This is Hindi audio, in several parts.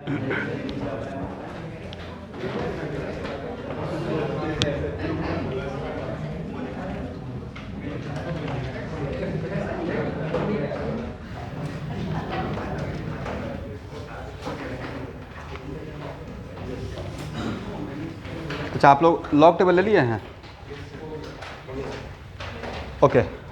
अच्छा, आप लोग लॉग टेबल ले लिए हैं? ओके।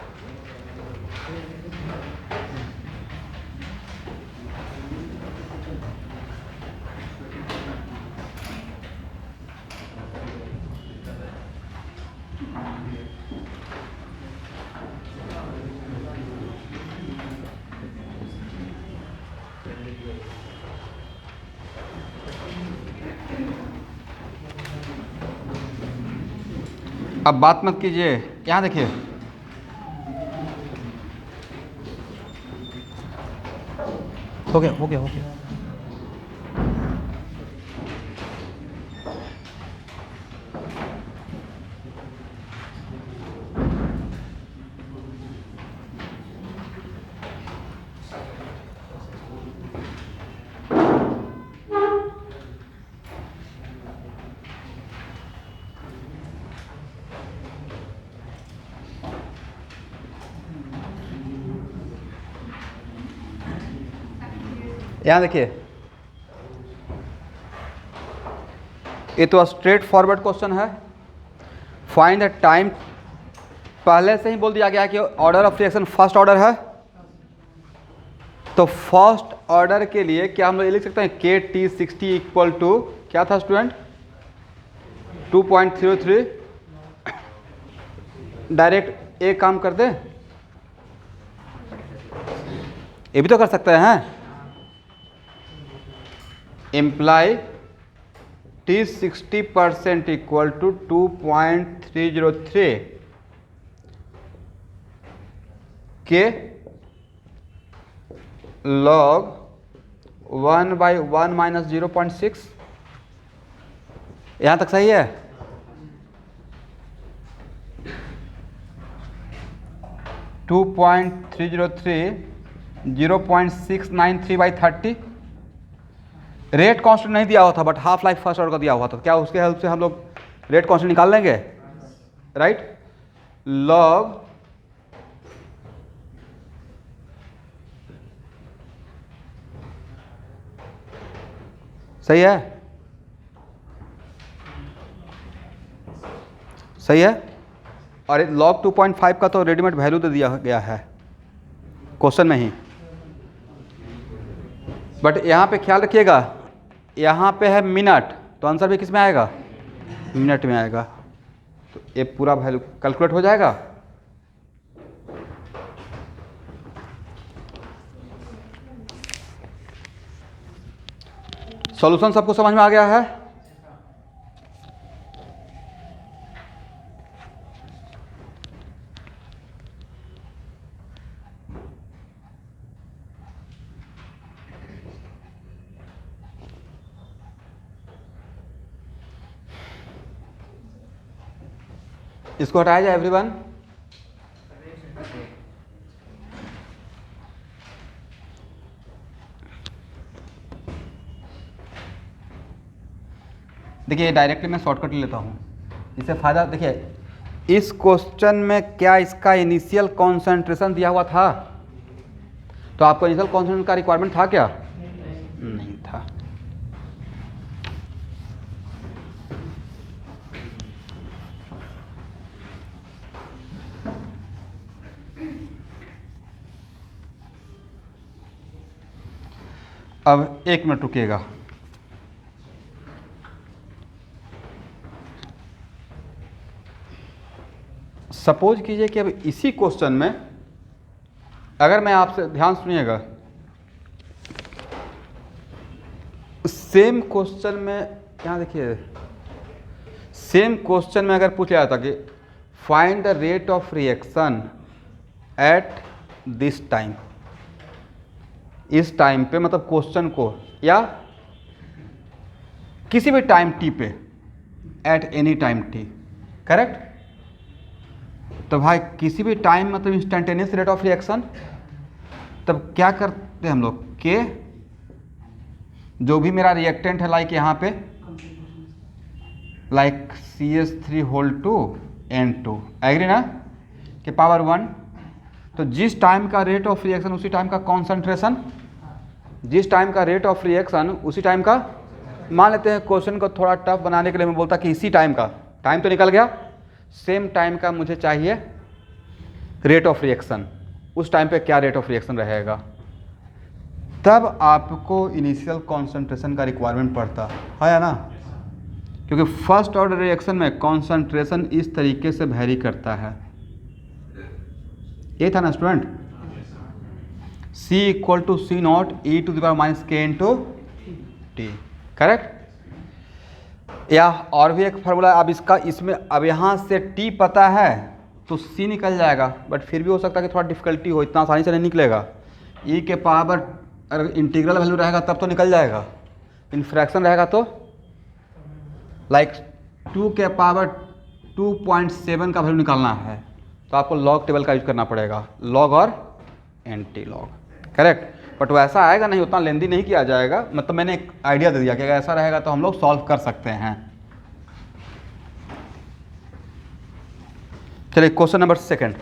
अब बात मत कीजिए, यहाँ देखिए, हो गया हो गया हो गया। यहाँ देखिए, ये तो स्ट्रेट फॉरवर्ड क्वेश्चन है। फाइंड द टाइम, पहले से ही बोल दिया गया कि order of reaction first order है, तो फर्स्ट ऑर्डर के लिए क्या हम लोग ये लिख सकते हैं, के टी 60 इक्वल टू क्या था स्टूडेंट, 2.03। डायरेक्ट एक काम कर दे, ये भी तो कर सकते हैं, इम्प्लाई टी 60% इक्वल टू 2.303 के लॉग 1/1 माइनस 0.6। यहाँ तक सही है? टू 0.693/30। रेट कांस्टेंट नहीं दिया हुआ था, but half life first order का दिया हुआ था। क्या उसके हेल्प से हम लोग रेट कांस्टेंट निकाल लेंगे? राइट। लॉग सही है, सही है। और लॉग 2.5 का तो रेडीमेड वैल्यू दे दिया गया है क्वेश्चन में ही, बट यहाँ पे ख्याल रखिएगा, यहाँ पे है मिनट, तो आंसर भी किस में आएगा, मिनट में आएगा। तो ये पूरा वैल्यू कैलकुलेट हो जाएगा। सॉल्यूशन सबको समझ में आ गया है? इसको हटाया जाए एवरीवन। देखिए, डायरेक्टली मैं शॉर्टकट ले लेता हूँ, इससे फ़ायदा। देखिए, इस क्वेश्चन में क्या इसका इनिशियल कॉन्सेंट्रेशन दिया हुआ था? तो आपको इनिशियल कॉन्सेंट्रेशन का रिक्वायरमेंट था क्या? नहीं था। अब एक मिनट रुकिएगा। सपोज कीजिए कि अब इसी क्वेश्चन में, अगर मैं आपसे, ध्यान सुनिएगा, सेम क्वेश्चन में, यहाँ देखिए, सेम क्वेश्चन में अगर पूछ लिया था कि find the rate of reaction at this time, इस टाइम पे, मतलब क्वेश्चन को, या किसी भी टाइम टी पे, at any time T, correct. तो भाई किसी भी टाइम मतलब इंस्टेंटेनियस रेट ऑफ रिएक्शन, तब क्या करते हैं हम लोग, के जो भी मेरा रिएक्टेंट है लाइक यहाँ पे like CH3 whole to N2, agree ना, कि पावर 1। तो जिस टाइम का रेट ऑफ रिएक्शन उसी टाइम का कॉन्सेंट्रेशन, जिस टाइम का रेट ऑफ रिएक्शन उसी टाइम का, मान लेते हैं क्वेश्चन को थोड़ा टफ बनाने के लिए मैं बोलता कि इसी टाइम का, टाइम तो निकल गया, सेम टाइम का मुझे चाहिए रेट ऑफ रिएक्शन, उस टाइम पे क्या रेट ऑफ रिएक्शन रहेगा, तब आपको इनिशियल कॉन्सेंट्रेशन का रिक्वायरमेंट पड़ता है ना, क्योंकि फर्स्ट ऑर्डर रिएक्शन में कॉन्सेंट्रेशन इस तरीके से वैरी करता है। ये था ना student, C equal to C naught E to the power minus K into T, correct. या और भी एक फार्मूला, अब इसका इसमें अब यहाँ से T पता है तो C निकल जाएगा, बट फिर भी हो सकता है कि थोड़ा डिफिकल्टी हो, इतना आसानी से नहीं निकलेगा। E के पावर अगर इंटीग्रल वैल्यू रहेगा तब तो निकल जाएगा, इन फ्रैक्शन रहेगा तो लाइक 2 के पावर 2.7 का वैल्यू निकालना है तो आपको लॉग टेबल का यूज करना पड़ेगा, लॉग और एंटी लॉग, करेक्ट। बट वैसा आएगा नहीं, उतना लेंदी नहीं किया जाएगा, मतलब मैंने एक आइडिया दे दिया कि अगर ऐसा रहेगा तो हम लोग सॉल्व कर सकते हैं। चलिए क्वेश्चन नंबर 2।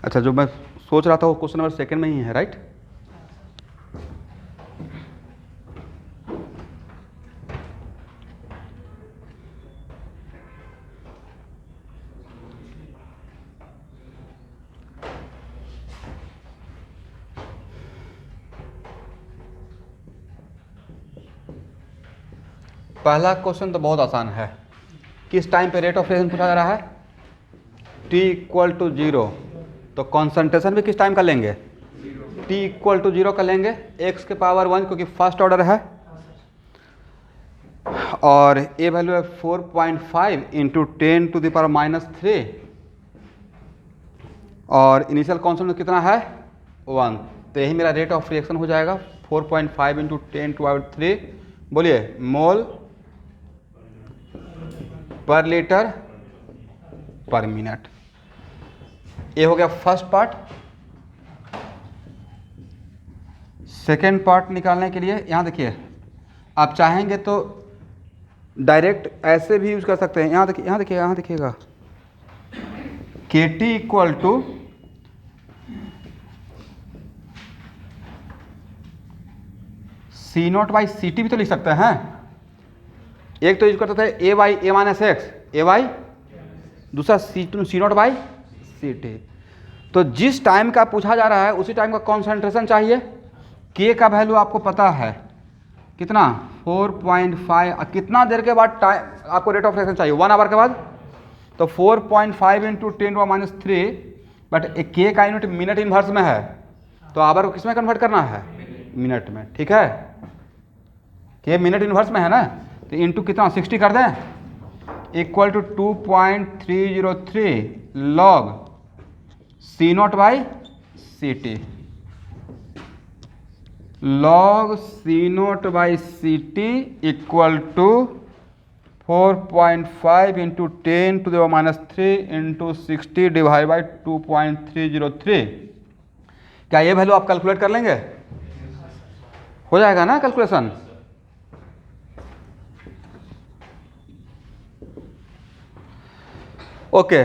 अच्छा, जो मैं सोच रहा था वो क्वेश्चन नंबर 2 में ही है, राइट। पहला क्वेश्चन तो बहुत आसान है, किस टाइम पे रेट ऑफ रिएक्शन पूछा जा रहा है, T इक्वल टू 0, तो कॉन्सेंट्रेशन भी किस टाइम का लेंगे, T इक्वल टू 0 का लेंगे, x के पावर 1 क्योंकि फर्स्ट ऑर्डर है, और ए वैल्यू है 4.5 into 10 to the power minus 3, और इनिशियल कॉन्सेंट्रेशन कितना है 1, तो यही मेरा रेट ऑफ रिएक्शन हो जाएगा 4.5 इंटू 10 टू पावर 3, बोलिए मोल पर लीटर पर मिनट। ये हो गया फर्स्ट पार्ट। सेकेंड पार्ट निकालने के लिए यहाँ देखिए, आप चाहेंगे तो डायरेक्ट ऐसे भी यूज कर सकते हैं। यहाँ देखिए, यहाँ देखिए, यहाँ देखिएगा, KT equal to C0 by CT भी तो लिख सकते हैं। एक तो यूज करते थे A by A minus x, A by, दूसरा C0 बाई CT। तो जिस टाइम का पूछा जा रहा है उसी टाइम का कॉन्सेंट्रेशन चाहिए। K का वैल्यू आपको पता है कितना, 4.5, कितना देर के बाद टाइम आपको रेट ऑफ रिएक्शन चाहिए, 1 आवर के बाद, तो 4.5 इंटू 10⁻³ बट K का यूनिट मिनट इनवर्स में है, तो आवर को किस में कन्वर्ट करना है, मिनट में, ठीक है। K मिनट इनवर्स में है ना, तो इंटू कितना 60 कर दें, equal to 2.303 log C0 by CT, log C0 by CT equal to 4.5 into 10 to the power minus 3 into 60 divide by 2.303। क्या ये वैल्यू आप कैलकुलेट कर लेंगे, हो जाएगा ना कैलकुलेशन। ओके,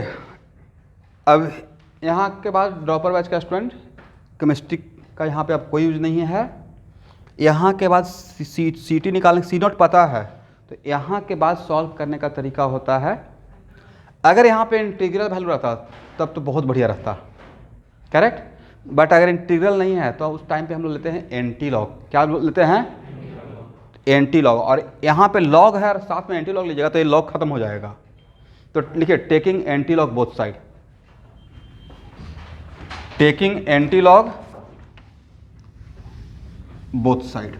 अब यहाँ के बाद ड्रॉपर बैच का स्टूडेंट, केमिस्ट्री का यहाँ पे अब कोई यूज नहीं है। यहाँ के बाद CT निकालने, C0 पता है, तो यहाँ के बाद सॉल्व करने का तरीका होता है, अगर यहाँ पे इंटीग्रल वैल्यू रहता तब तो बहुत बढ़िया रहता, करेक्ट। बट अगर इंटीग्रल नहीं है तो उस टाइम पे हम लोग लेते हैं एंटी लॉग। क्या लेते हैं? Anti log. और यहाँ पे लॉग है और साथ में एंटी लॉग लीजिएगा तो ये लॉग खत्म हो जाएगा। तो लिखिए taking anti log both side, taking anti log both side.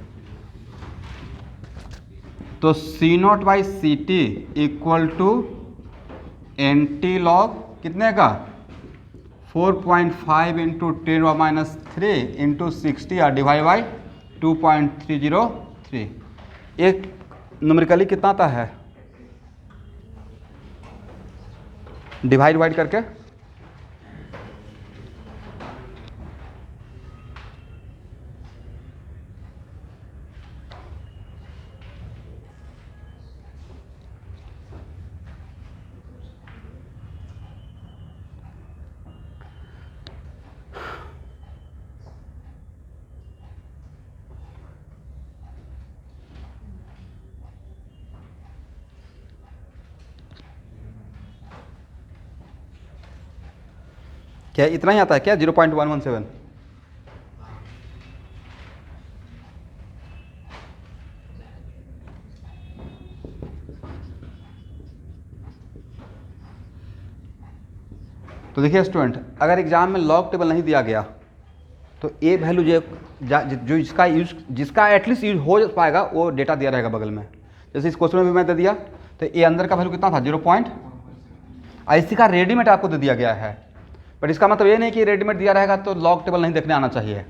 तो C naught by C T equal to anti log कितने का? 4.5 इंटू 10⁻³ इंटू 60 और डिवाइड बाई 2.303। एक न्यूमेरिकली कितना आता है डिवाइड करके? क्या इतना ही आता है क्या? 0.117। तो देखिए स्टूडेंट, अगर एग्जाम में लॉग टेबल नहीं दिया गया तो ए वैल्यू जो जिसका एटलीस्ट यूज हो पाएगा वो डेटा दिया रहेगा बगल में। जैसे इस क्वेश्चन में भी मैं दे दिया तो ए अंदर का वैल्यू कितना था? 0. इसी का रेडीमेड आपको दे दिया गया है, बट इसका मतलब ये नहीं कि रेडीमेड दिया रहेगा तो लॉग टेबल नहीं देखने आना चाहिए।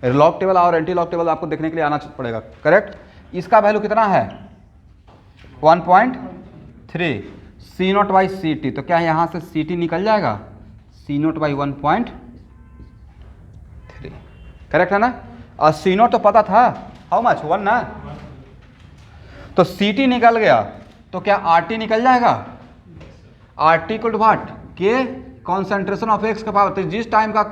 लॉग टेबल और एंटी लॉग टेबल आपको देखने के लिए आना पड़ेगा, करेक्ट। इसका वैल्यू कितना है? 1.3 सी नॉट बाई सी टी। तो क्या यहाँ से सी टी निकल जाएगा? सी नॉट बाई 1.3, करेक्ट है ना। और सी नॉट तो पता था, हाउ मच? 1 ना। तो सी टी निकल गया तो क्या आर टी निकल जाएगा? R T equal to what? K concentration of X का पावर। तो जिस टाइम का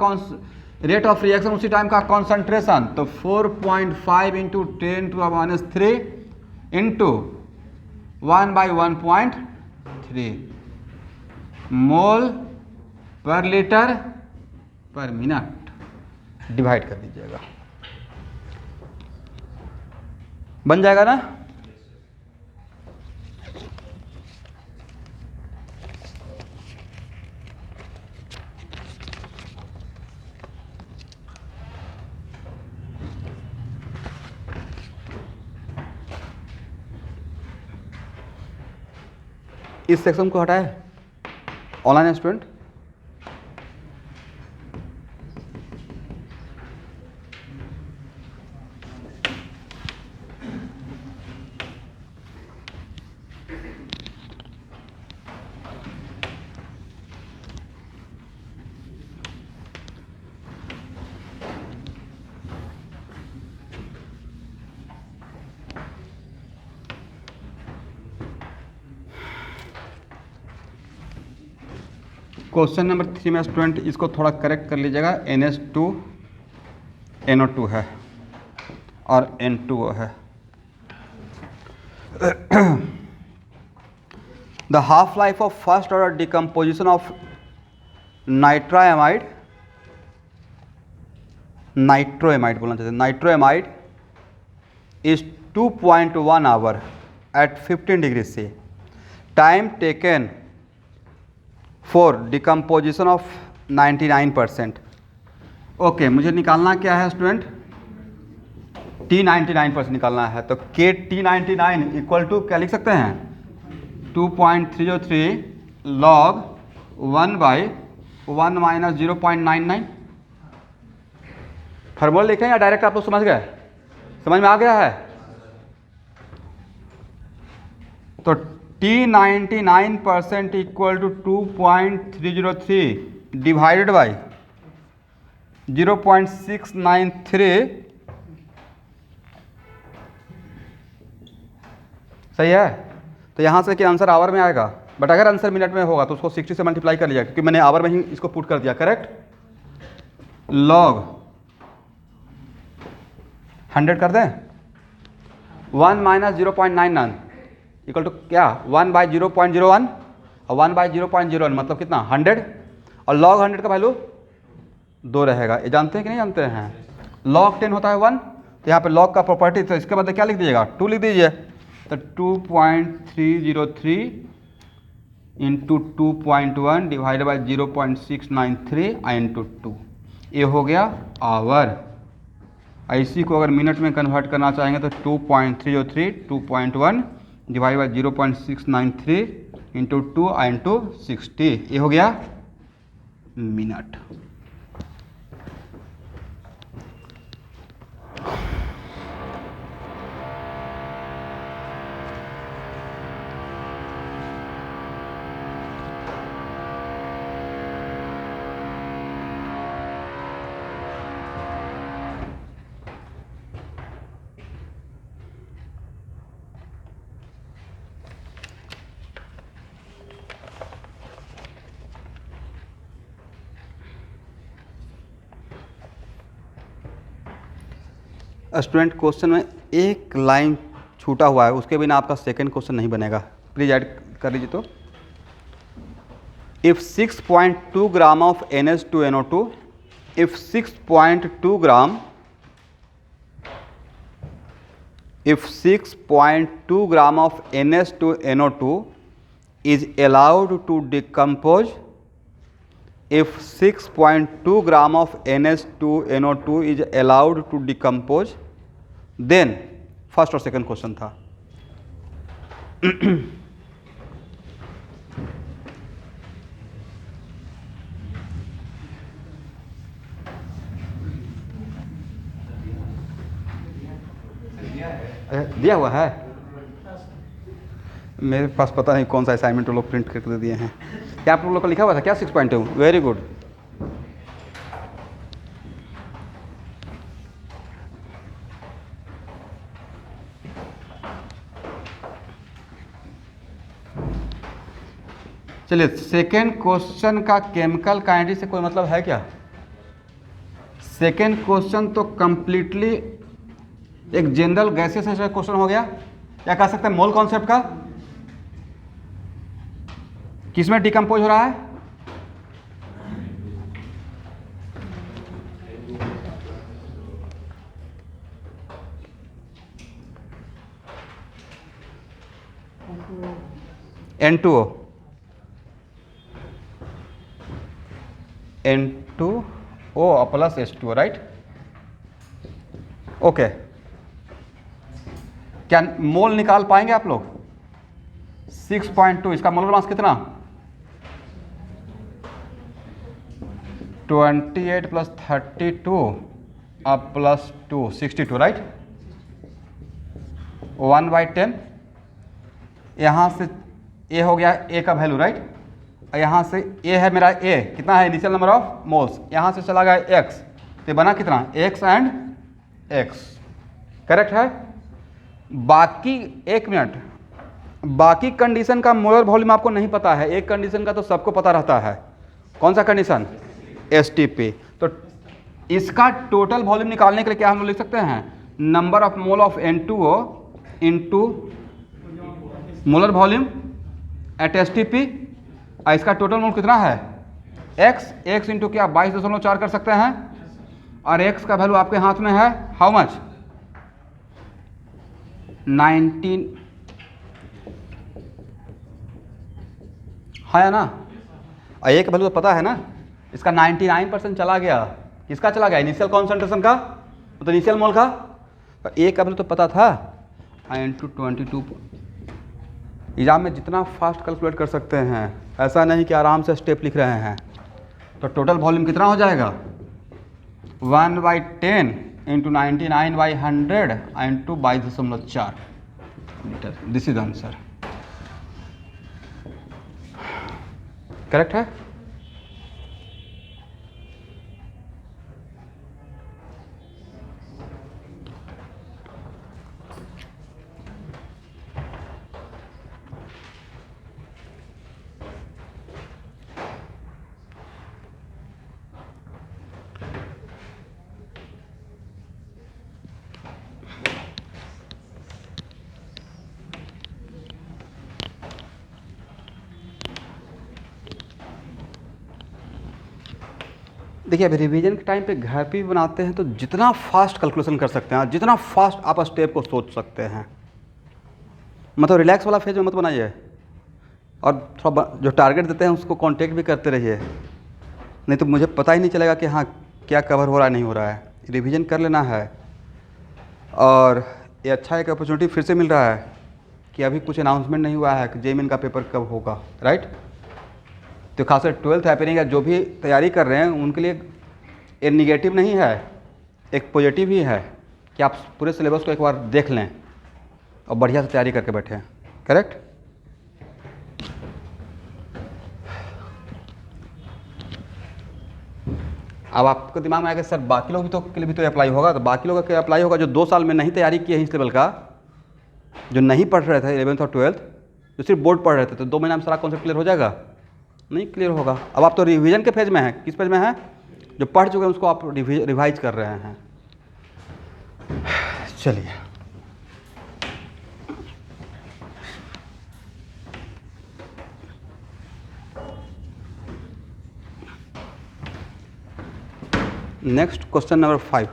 रेट ऑफ रिएक्शन उसी टाइम का कॉन्सेंट्रेशन। तो 4.5 इंटू 10⁻³ इंटू 1/1.3 मोल पर लीटर पर मिनट डिवाइड कर दीजिएगा, बन जाएगा ना। इस सेक्शन को हटाए ऑनलाइन स्टूडेंट। क्वेश्चन नंबर 3 में स्टूडेंट इसको थोड़ा करेक्ट कर लीजिएगा। NH2 NO2 है और N2O है। The half life of first order decomposition of nitramide बोलना चाहते हैं, nitramide is 2.1 hour at 15 degree C। Time taken for decomposition of 99%। Okay, मुझे निकालना क्या है स्टूडेंट? T99% निकालना है। तो के T99 इक्वल टू क्या लिख सकते हैं? 2.303 log 1/1 माइनस 0.99। फार्मूला लिखें या डायरेक्ट आप लोग समझ गए? समझ में आ गया है? तो T99% equal to 2.303 divided by 0.693। सही है। तो यहाँ से कि आंसर आवर में आएगा, बट अगर आंसर मिनट में होगा तो उसको 60 से मल्टीप्लाई कर लीजिएगा, क्योंकि मैंने आवर में ही इसको पुट कर दिया, करेक्ट। लॉग 100 कर दें, 1 माइनस 0.99 इक्वल टू क्या? 1/0.01 और 1/0.01 मतलब कितना? 100। और लॉग 100 का वैल्यू 2 रहेगा। ये जानते हैं कि नहीं जानते हैं? log 10 होता है 1, तो यहाँ पे log का प्रॉपर्टी, तो इसके बदले क्या लिख दीजिएगा? 2 लिख दीजिए। तो 2.303 इंटू 2.1 डिवाइडेड बाई 0.693 इंटू 2, ये हो गया आवर। इसी को अगर मिनट में कन्वर्ट करना चाहेंगे तो 2.303 2.1 डिवाइड बाई 0.693 इंटू 2 इंटू 60, ये हो गया मिनट। स्टूडेंट, क्वेश्चन में एक लाइन छूटा हुआ है, उसके बिना आपका सेकंड क्वेश्चन नहीं बनेगा। प्लीज ऐड कर लीजिए। तो if 6.2 gram of NH2NO2, if 6.2 gram of NH2NO2 is allowed to decompose, if 6.2 gram of NH2NO2 is allowed to decompose, then first और सेकंड क्वेश्चन था। दिया हुआ है मेरे पास, पता नहीं कौन सा असाइनमेंट लोग प्रिंट करके दे दिए हैं। क्या आप लोग का लिखा हुआ था क्या 6.2? Very good. चलिए, सेकेंड क्वेश्चन का केमिकल काइनेटिक्स से कोई मतलब है क्या? सेकेंड क्वेश्चन तो कंप्लीटली एक जनरल गैसेस से क्वेश्चन हो गया, क्या कह सकते हैं मोल कॉन्सेप्ट का। किसमें डिकम्पोज हो रहा है? N2O, N2O plus H2O, right? Okay, क्या मोल निकाल पाएंगे आप लोग? 6.2, इसका मोलर मास कितना? 28 प्लस 32 अब प्लस 2 62, राइट? 1/10। यहाँ से ए हो गया ए का वैल्यू, राइट? यहाँ से ए है मेरा, ए कितना है? Initial number of moles. यहाँ से चला गया एक्स, तो बना कितना? एक्स एंड एक्स, करेक्ट है। बाकी एक मिनट, बाकी कंडीशन का मोलर वॉल्यूम आपको नहीं पता है, एक कंडीशन का तो सबको पता रहता है। कौन सा कंडीशन? STP। तो इसका टोटल वॉल्यूम निकालने के लिए क्या हम लोग लिख सकते हैं? Number of mole of N2O into molar volume at STP। इसका टोटल मोल कितना है? x इंटू क्या 22.4 कर सकते हैं, और x का वैल्यू आपके हाथ में है हाउ मच? 19 है ना। और एक वैल्यू तो पता है ना, इसका 99% चला गया। किसका चला गया? इनिशियल कॉन्सेंट्रेशन का, तो इनिशियल मोल का। तो एक का वैल्यू तो पता था, इंटू 22। एग्जाम में जितना फास्ट कैलकुलेट कर सकते हैं, ऐसा नहीं कि आराम से स्टेप लिख रहे हैं। तो टोटल वॉल्यूम कितना हो जाएगा? 1/10 into 99/100 into 22.4 litre. This is answer, correct है। देखिए अभी रिवीजन के टाइम पे घर पे भी बनाते हैं तो जितना फास्ट कैलकुलेशन कर सकते हैं, जितना फास्ट आप स्टेप को सोच सकते हैं, मतलब रिलैक्स वाला फेज में मत बनाइए, और थोड़ा जो टारगेट देते हैं उसको कांटेक्ट भी करते रहिए, नहीं तो मुझे पता ही नहीं चलेगा कि हाँ क्या कवर हो रहा है नहीं हो रहा है। रिवीजन कर लेना है। और ये अच्छा एक अपॉर्चुनिटी फिर से मिल रहा है कि अभी कुछ अनाउंसमेंट नहीं हुआ है कि जेईई का पेपर कब होगा, राइट। तो खासकर 12th हैपनिंग है, जो भी तैयारी कर रहे हैं उनके लिए ये निगेटिव नहीं है, एक पॉजिटिव ही है कि आप पूरे सिलेबस को एक बार देख लें और बढ़िया से तैयारी करके बैठें। करेक्ट। अब आपको दिमाग में आएगा सर बाकी लोग भी तो के लिए भी तो अप्लाई होगा, तो बाकी लोगों का क्या अप्लाई होगा जो 2 साल में नहीं तैयारी किए हैं इस लेवल का, जो नहीं पढ़ रहे थे 11th और 12th, जो सिर्फ बोर्ड पढ़ रहे थे, तो 2 महीना में सारा कॉन्सेप्ट क्लियर हो जाएगा? नहीं क्लियर होगा। अब आप तो रिवीजन के फेज में हैं। किस फेज में हैं? जो पढ़ चुके हैं उसको आप रिवाइज कर रहे हैं। चलिए नेक्स्ट क्वेश्चन नंबर 5।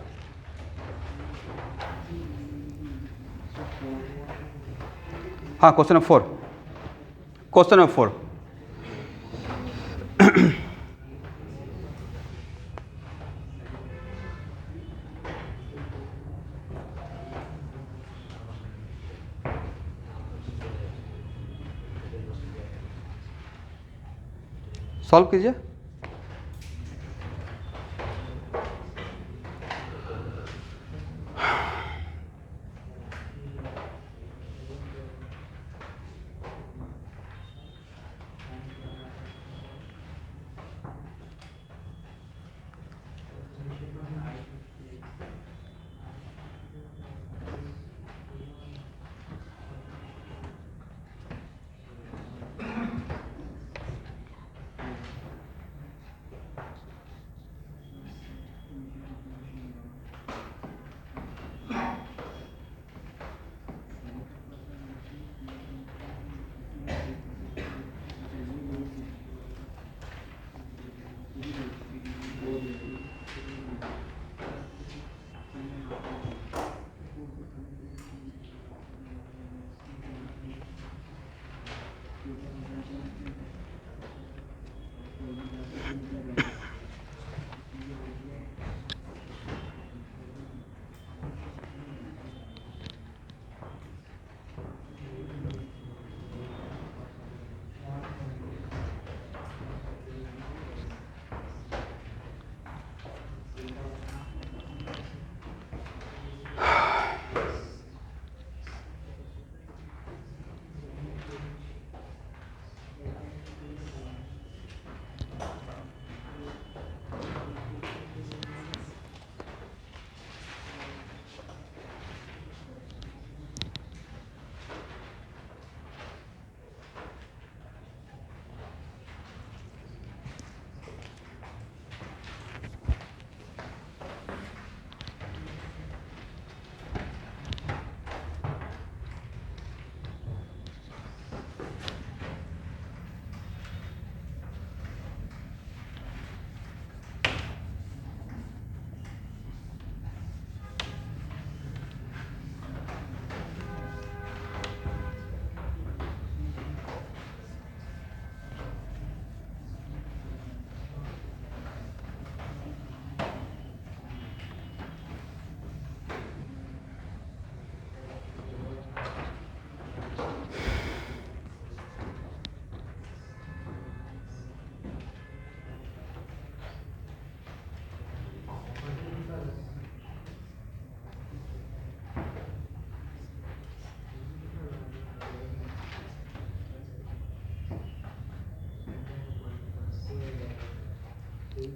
हाँ question number 4। Question number 4। Solve कीजिए।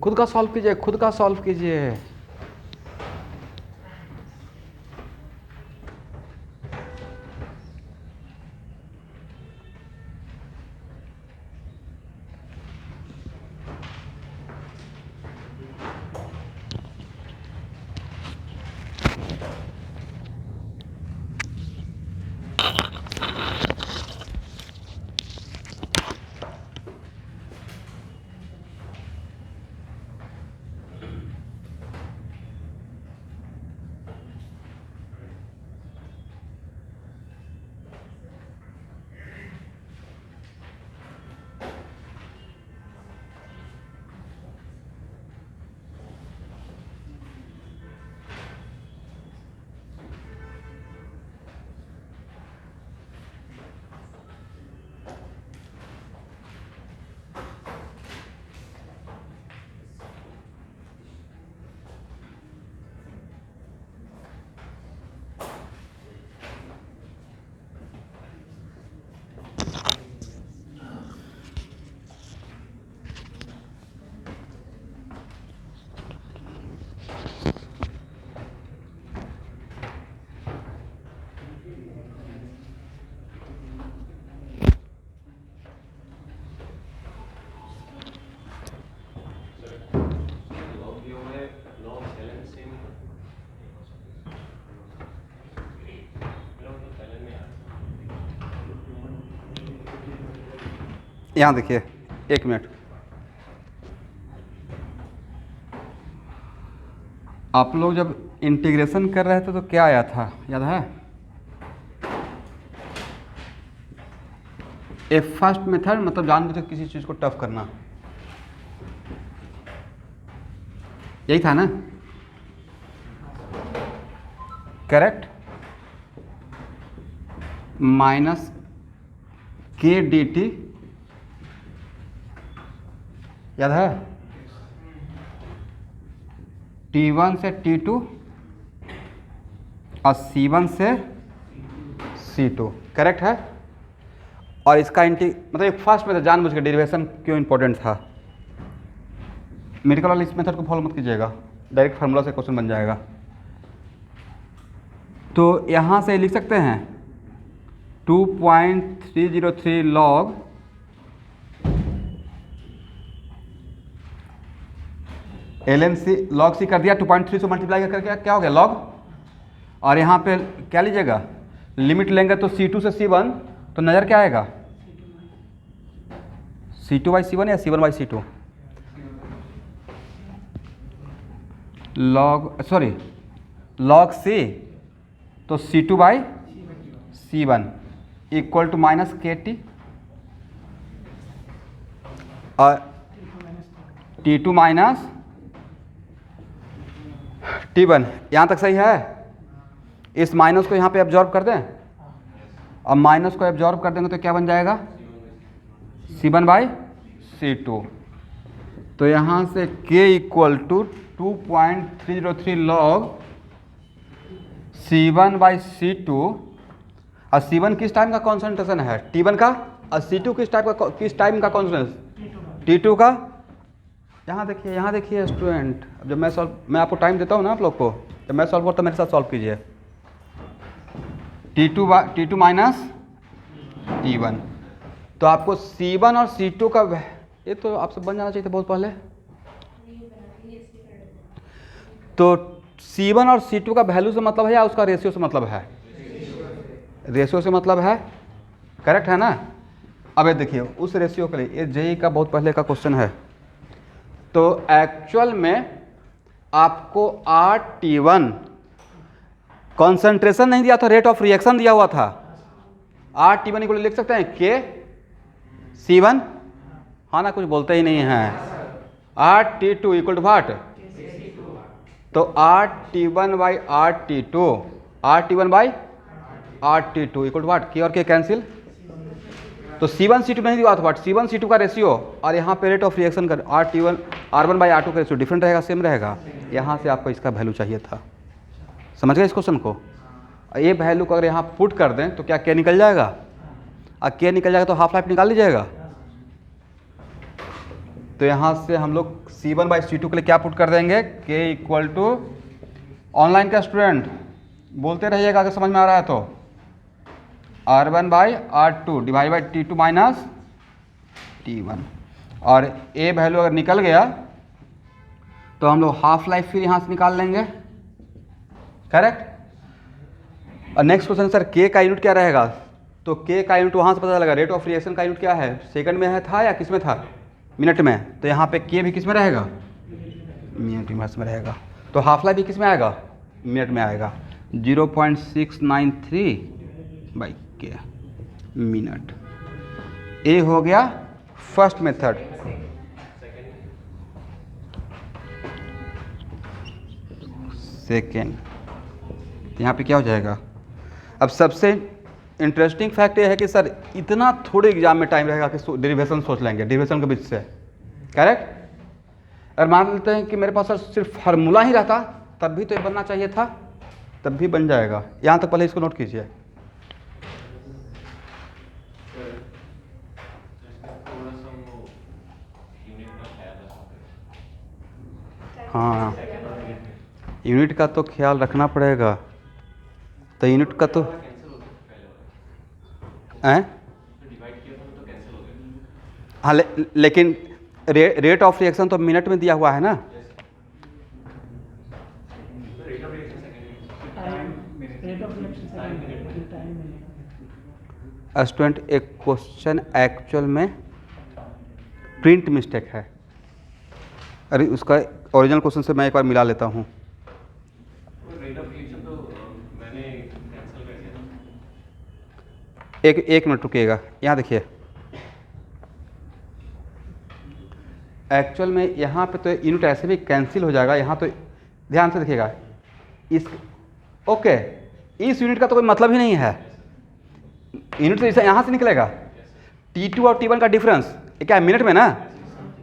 खुद का सॉल्व कीजिए, खुद का सॉल्व कीजिए। यहाँ देखिए, एक मिनट, आप लोग जब इंटीग्रेशन कर रहे थे तो क्या आया था, याद है? ए फर्स्ट मेथड, मतलब जानबूझ के किसी चीज़ को टफ करना, यही था ना? करेक्ट। माइनस के डी टी, याद है? T1 से T2 और C1 से C2, करेक्ट है? और इसका मतलब एक फर्स्ट मेथड, जानबूझ के डेरिवेशन क्यों इंपॉर्टेंट था? मेडिकल वाले इस मेथड को फॉलो मत कीजिएगा, डायरेक्ट फार्मूला से क्वेश्चन बन जाएगा। तो यहाँ से लिख सकते हैं 2.303 लॉग LNC, लॉग सी कर दिया, 2.3 से मल्टीप्लाई करके क्या हो गया, लॉग। और यहाँ पे क्या लीजिएगा, लिमिट लेंगे तो C2 से C1, तो नज़र क्या आएगा, C2/C1 या C1/C2, लॉग C, तो C2/C1 equal to minus KT और T2 माइनस T1। यहाँ तक सही है? इस माइनस को यहाँ पे एब्जॉर्ब कर दें, अब माइनस को एब्जॉर्ब कर देंगे तो क्या बन जाएगा, C1/C2। तो यहाँ से K equal to 2.303 log C1/C2, और C1 किस टाइम का कॉन्सेंट्रेशन है, T1 का, और C2 किस टाइम का कॉन्सेंट्रेशन, T2 का। यहाँ देखिए स्टूडेंट, जब मैं आपको टाइम देता हूँ ना आप लोग को, जब मैं सॉल्व करता हूँ मेरे साथ सॉल्व कीजिए। T2 माइनस T1, तो आपको C1 और C2 का, ये तो आपसे बन जाना चाहिए था बहुत पहले। तो C1 और C2 का वैल्यू से मतलब है या उसका रेशियो से मतलब है, रेशियो से मतलब है, करेक्ट है ना? अब ये देखिए उस रेशियो के लिए, ये जेई का बहुत पहले का क्वेश्चन है। तो एक्चुअल में आपको RT1 कॉन्सेंट्रेशन नहीं दिया था, रेट ऑफ रिएक्शन दिया हुआ था। RT1 को लिख सकते हैं K C1, हाँ ना, कुछ बोलते ही नहीं है। RT2 इक्वल टू व्हाट, तो RT1/RT2 equal to what, K और K कैंसिल, तो C1 C2 नहीं दिया था, व्हाट, C1 C2 का रेशियो, और यहाँ पे रेट ऑफ रिएक्शन का R1/R2 का रेशियो डिफरेंट रहेगा, सेम रहेगा। यहाँ से आपको इसका वैल्यू चाहिए था, समझ गए इस क्वेश्चन को? ये वैल्यू को अगर यहाँ पुट कर दें तो क्या K निकल जाएगा, और K निकल जाएगा तो हाफ लाइफ निकाल लीजिएगा। तो यहाँ से हम लोग C1/C2 के लिए क्या पुट कर देंगे, K इक्वल टू, ऑनलाइन का स्टूडेंट बोलते रहिएगा अगर समझ में आ रहा है तो, R1/R2 divide by T2 minus T1, और ए वैल्यू अगर निकल गया तो हम लोग हाफ लाइफ फिर यहाँ से निकाल लेंगे, करेक्ट। और नेक्स्ट क्वेश्चन, सर K का यूनिट क्या रहेगा, तो K का यूनिट वहाँ से पता चलेगा, रेट ऑफ रिएक्शन का यूनिट क्या है, सेकंड में है था या किस में था, मिनट में। तो यहाँ पे K भी किस में रहेगा, मिनट इनवर्स में रहेगा। तो हाफ लाइफ भी किस में आएगा, मिनट में आएगा, 0.693/K मिनट। ए हो गया फर्स्ट मेथड। सेकेंड, यहाँ पे क्या हो जाएगा। अब सबसे इंटरेस्टिंग फैक्ट ये है कि सर इतना थोड़े एग्जाम में टाइम रहेगा कि डेरिवेशन सोच लेंगे, डेरिवेशन के बीच से, करेक्ट। अगर मान लेते हैं कि मेरे पास सर सिर्फ फार्मूला ही रहता तब भी तो ये बनना चाहिए था, तब भी बन जाएगा। यहाँ तक पहले इसको नोट कीजिए। हाँ, यूनिट का तो ख्याल रखना पड़ेगा। तो यूनिट का तो हाँ, लेकिन रेट ऑफ रिएक्शन तो मिनट में दिया हुआ है ना। स्टूडेंट, एक क्वेश्चन एक्चुअल में प्रिंट मिस्टेक है। अरे उसका ओरिजिनल क्वेश्चन से मैं एक बार मिला लेता हूँ। एक मिनट रुकिएगा, यहाँ देखिए एक्चुअल में यहाँ पे तो यूनिट ऐसे भी कैंसिल हो जाएगा, यहाँ तो ध्यान से देखिएगा इस ओके इस यूनिट का तो कोई मतलब ही नहीं है, यूनिट तो यहाँ से निकलेगा। T2 और T1 का डिफरेंस ये क्या है मिनट में ना,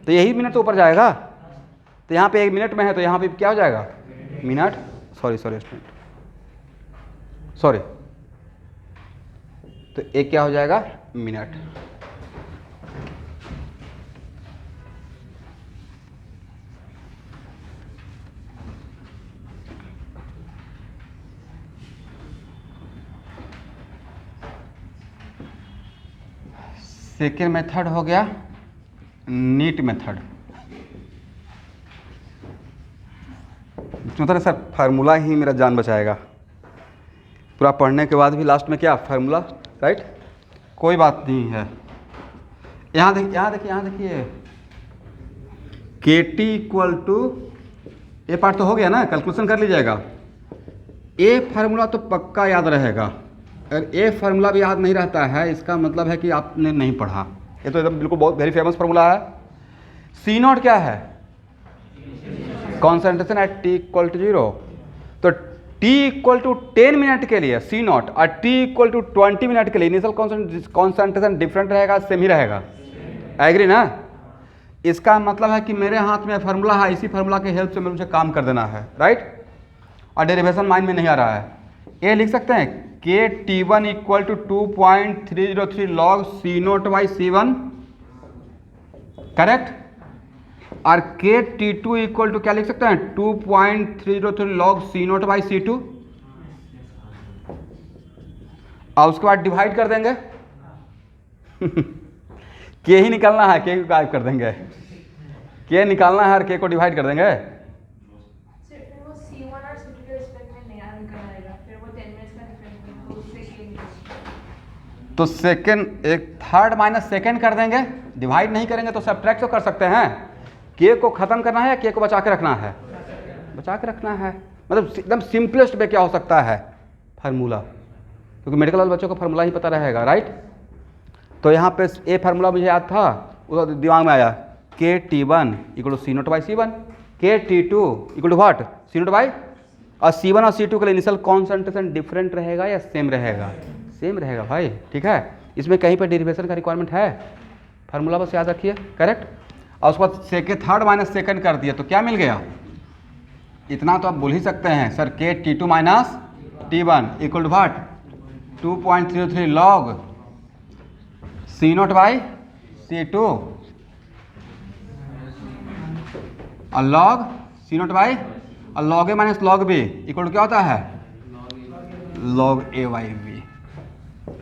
तो यही मिनट तो ऊपर जाएगा, तो यहाँ पे एक मिनट में है तो यहाँ पे क्या हो जाएगा मिनट, सॉरी तो एक क्या हो जाएगा मिनट। सेकेंड मेथड हो गया नीट मेथड। मतलब सर फार्मूला ही मेरा जान बचाएगा, पूरा पढ़ने के बाद भी लास्ट में क्या फार्मूला, राइट? कोई बात नहीं है। यहाँ देखिए के टी इक्वल टू, ये पार्ट तो हो गया ना, कैलकुलेशन कर लीजिएगा। ए फार्मूला तो पक्का याद रहेगा, अगर ए फार्मूला भी याद नहीं रहता है इसका मतलब है कि आपने नहीं पढ़ा। ये तो एकदम बिल्कुल बहुत वेरी फेमस फार्मूला है। सी नॉट क्या है, concentration at T equal to 0। तो टी इक्वल टू 10 मिनट के लिए सी नॉट और टी इक्वल टू 20 मिनट के लिए इनिशियल कॉन्सेंट्रेशन डिफरेंट रहेगा, सेम ही रहेगा, एग्री ना? इसका मतलब है कि मेरे हाथ में फार्मूला है, इसी फार्मूला के हेल्प से मुझे काम कर देना है, राइट? और डेरिवेशन माइंड में नहीं आ रहा है। ये लिख सकते हैं k T one equal to 2.303 log C naught by C1, correct? और k T two equal to क्या लिख सकते हैं 2.303 log C naught by C2, और उसके बाद डिवाइड कर देंगे के ही निकालना है, के को गायब कर देंगे, के निकालना है और के को डिवाइड कर देंगे। तो सेकेंड एक थर्ड माइनस सेकेंड कर देंगे, डिवाइड नहीं करेंगे तो सब्ट्रैक्ट तो कर सकते हैं। के को खत्म करना है या के को बचा के रखना है, बचा के रखना है। मतलब एकदम सिंपलेस्ट में क्या हो सकता है फार्मूला, क्योंकि मेडिकल वाले बच्चों को फार्मूला ही पता रहेगा, राइट? तो यहाँ पे ए फार्मूला मुझे याद था, वो दिमाग में आया k T one equal to C naught by C1, k T two equal to what C naught by, और C1 और C2 के लिए इनिशियल कॉन्सेंट्रेशन डिफरेंट रहेगा या सेम रहेगा, सेम रहेगा भाई, ठीक है? इसमें कहीं पर डेरिवेशन का रिक्वायरमेंट है, फार्मूला बस याद रखिए, करेक्ट? और उसके बाद सेकेंड थर्ड माइनस सेकेंड कर दिया तो क्या मिल गया, इतना तो आप बोल ही सकते हैं sir k T two minus T1 equal to what 2.03 log C naught by C2 और लॉग सी नोट बाई, और log A minus log B equal to क्या होता है लॉग ए बाई बी।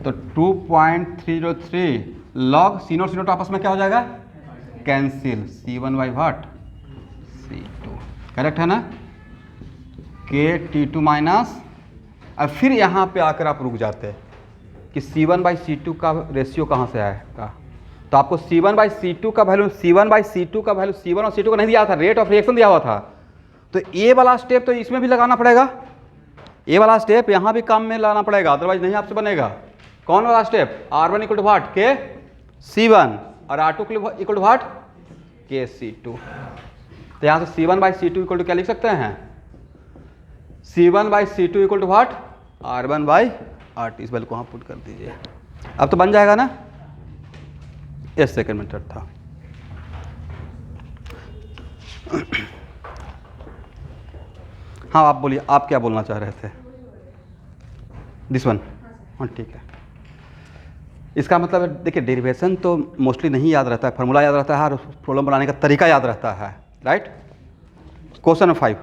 तो 2.303 लॉग सी नोट आपस में क्या हो जाएगा cancel, C1 by what C2, correct है ना? के T2 माइनस, अब फिर यहाँ पे आकर आप रुक जाते हैं कि C1 बाई C2 का रेशियो कहाँ से आएगा। तो आपको C1 बाई C2 का वैल्यू, C1 बाई C2 का वैल्यू C1 और C2 को नहीं दिया था, रेट ऑफ रिएक्शन दिया हुआ था। तो ये वाला स्टेप तो इसमें भी लगाना पड़ेगा, ये वाला स्टेप यहाँ भी काम में लाना पड़ेगा, अदरवाइज नहीं आपसे बनेगा। कौन वाला step, R1 equal to what के C1 और R2 इक्वल टू व्हाट के C2। तो यहाँ से C1 by C2 equal to क्या लिख सकते हैं, C1 by C2 equal to what R1 by R2। इस वैल्यू को वहाँ पुट कर दीजिए, अब तो बन जाएगा ना। ये सेकेंड मेथड था। हाँ आप बोलिए, आप क्या बोलना चाह रहे थे? दिस वन, हाँ ठीक है। इसका मतलब है देखिए डेरिवेशन तो मोस्टली नहीं याद रहता है, फार्मूला याद रहता है और प्रॉब्लम बनाने का तरीका याद रहता है, राइट? क्वेश्चन 5,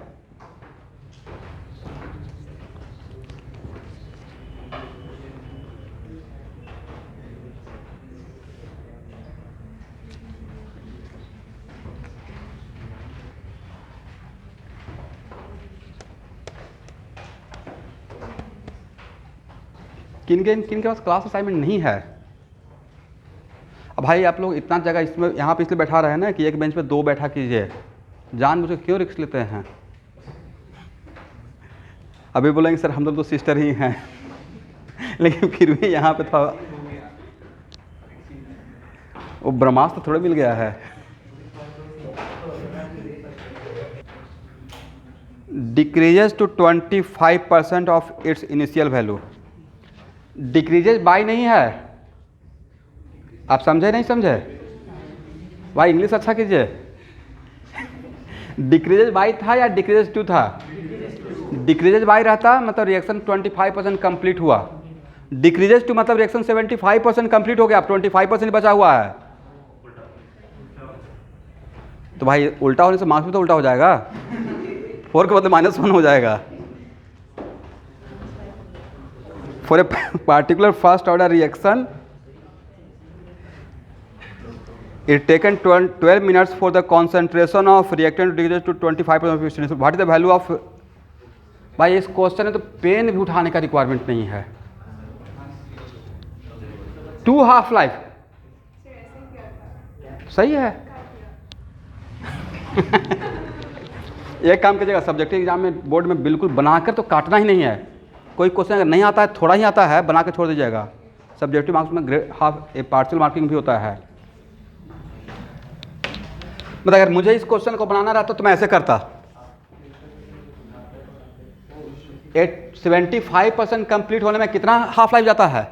किन के पास क्लास असाइनमेंट नहीं है। अब भाई आप लोग इतना जगह इसमें यहाँ पे इसलिए बैठा रहे हैं ना कि एक बेंच पे 2 बैठा कीजिए, जानबूझ के क्यों रिस्क लेते हैं? अभी बोलेंगे सर हम लोग तो सिस्टर ही हैं लेकिन फिर भी यहाँ पे थोड़ा वो ब्रह्मास्त्र थोड़ा मिल गया है। Decreases to 25% of its initial value. Decreases by नहीं है, आप समझे नहीं समझे भाई? इंग्लिश अच्छा कीजिए। डिक्रीजेज बाई था या डिक्रीजेज टू था? डिक्रीजेज बाई रहता मतलब रिएक्शन 25% कंप्लीट हुआ। डिक्रीजेज टू मतलब रिएक्शन 75% कंप्लीट हो गया, अब 25% बचा हुआ है। तो भाई उल्टा होने से मार्क्स भी तो उल्टा हो जाएगा, 4 के बदले -1 हो जाएगा। For a particular first order reaction it taken 12 minutes for the concentration of reactant to decrease to 25%. What is the value of? भाई इस क्वेश्चन में तो पेन भी उठाने का रिक्वायरमेंट नहीं है। 2 हाफ लाइफ सही है। एक काम कीजिएगा, सब्जेक्टिव एग्जाम में बोर्ड में बिल्कुल बनाकर तो काटना ही नहीं है। कोई क्वेश्चन अगर नहीं आता है, थोड़ा ही आता है, बना के छोड़ दीजिएगा। सब्जेक्टिव मार्क्स में हाफ ए पार्शियल मार्किंग भी होता है। मतलब अगर मुझे इस क्वेश्चन को बनाना रहता तो मैं ऐसे करता, 75% कंप्लीट होने में कितना हाफ लाइफ जाता है?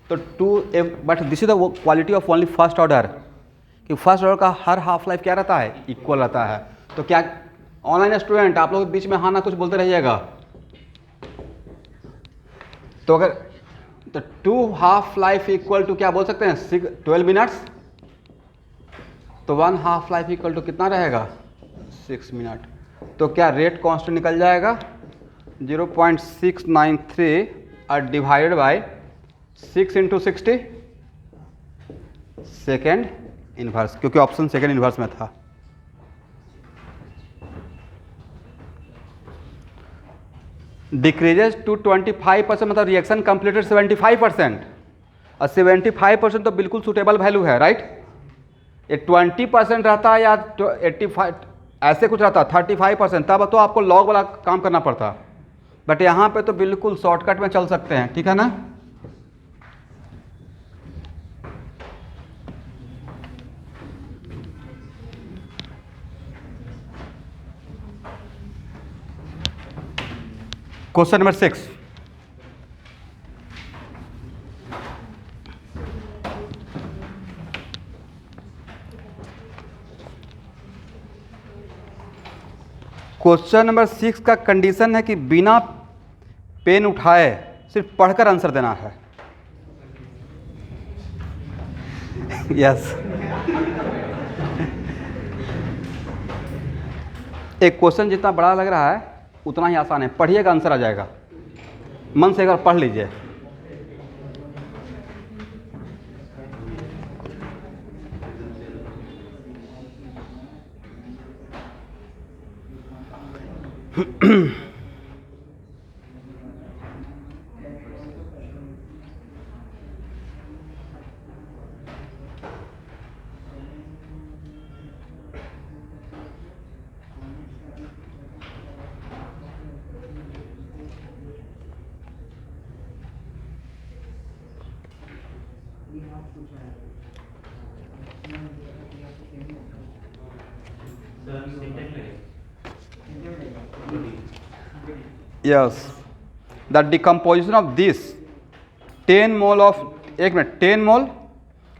तो 2, but this is the quality of only first order, कि फर्स्ट ऑर्डर का हर हाफ लाइफ क्या रहता है? इक्वल रहता है। तो क्या ऑनलाइन स्टूडेंट आप लोग बीच में हाँ ना कुछ बोलते रहिएगा। तो अगर तो 2 हाफ लाइफ इक्वल टू क्या बोल सकते हैं? 12 मिनट्स। तो 1 हाफ लाइफ इक्वल टू कितना रहेगा? 6 मिनट। तो क्या रेट कांस्टेंट निकल जाएगा? 0.693 और डिवाइडेड बाय 6 × 60 सेकेंड इन्वर्स, क्योंकि ऑप्शन सेकेंड इन्वर्स में था। डिक्रीजेज टू 25% मतलब रिएक्शन कंप्लीटेड 75%, और 75% तो बिल्कुल सूटेबल वैल्यू है, राइट? ये 20% रहता है या 85 ऐसे कुछ रहता, 35%, तब तो आपको लॉग वाला काम करना पड़ता। बट यहाँ पे तो बिल्कुल शॉर्टकट में चल सकते हैं, ठीक है ना? Question number 6। क्वेश्चन नंबर 6 का कंडीशन है कि बिना पेन उठाए सिर्फ पढ़कर आंसर देना है। यस एक क्वेश्चन जितना बड़ा लग रहा है उतना ही आसान है, पढ़िएगा आंसर आ जाएगा। मन से एक बार पढ़ लीजिए। Yes, the decomposition of this 10 mole of 10 mole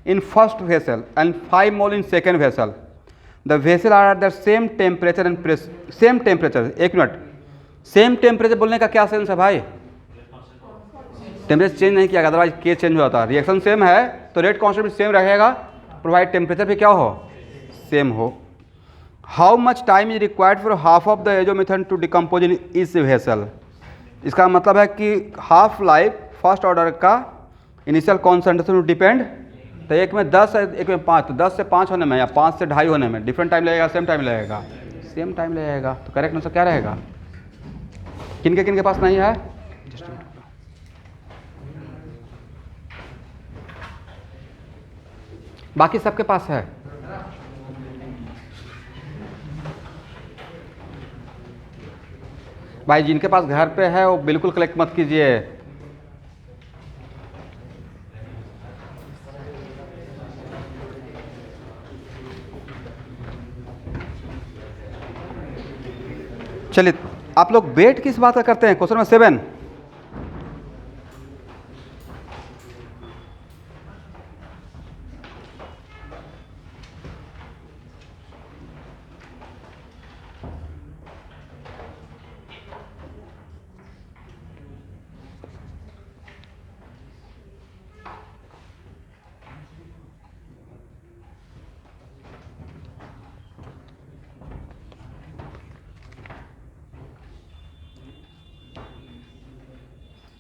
in first vessel and 5 mole in second vessel. The vessel are at the same temperature and pressure. Same temperature, एक मिनट, सेम टेम्परेचर बोलने का क्या सेंस है भाई? टेम्परेचर चेंज नहीं किया, अदरवाइज के चेंज हो जाता। रिएक्शन सेम है तो रेट कांस्टेंट भी सेम रहेगा, प्रोवाइड टेम्परेचर भी क्या हो? सेम हो। How much time is required for half of the azomethane to decompose in इस वेसल? इसका मतलब है कि हाफ लाइफ फर्स्ट ऑर्डर का इनिशियल कॉन्सेंट्रेशन डिपेंड, तो एक में 10 है एक में 5, तो 10 से 5 होने में या 5 से 2.5 होने में डिफरेंट टाइम लगेगा, सेम टाइम लगेगा? सेम टाइम लगेगा। तो करेक्ट आंसर क्या रहेगा? किन के पास नहीं है? बाकी सबके पास है। भाई जिनके पास घर पे है वो बिल्कुल कलेक्ट मत कीजिए। चलिए, आप लोग वेट किस बात का करते हैं? Question number 7।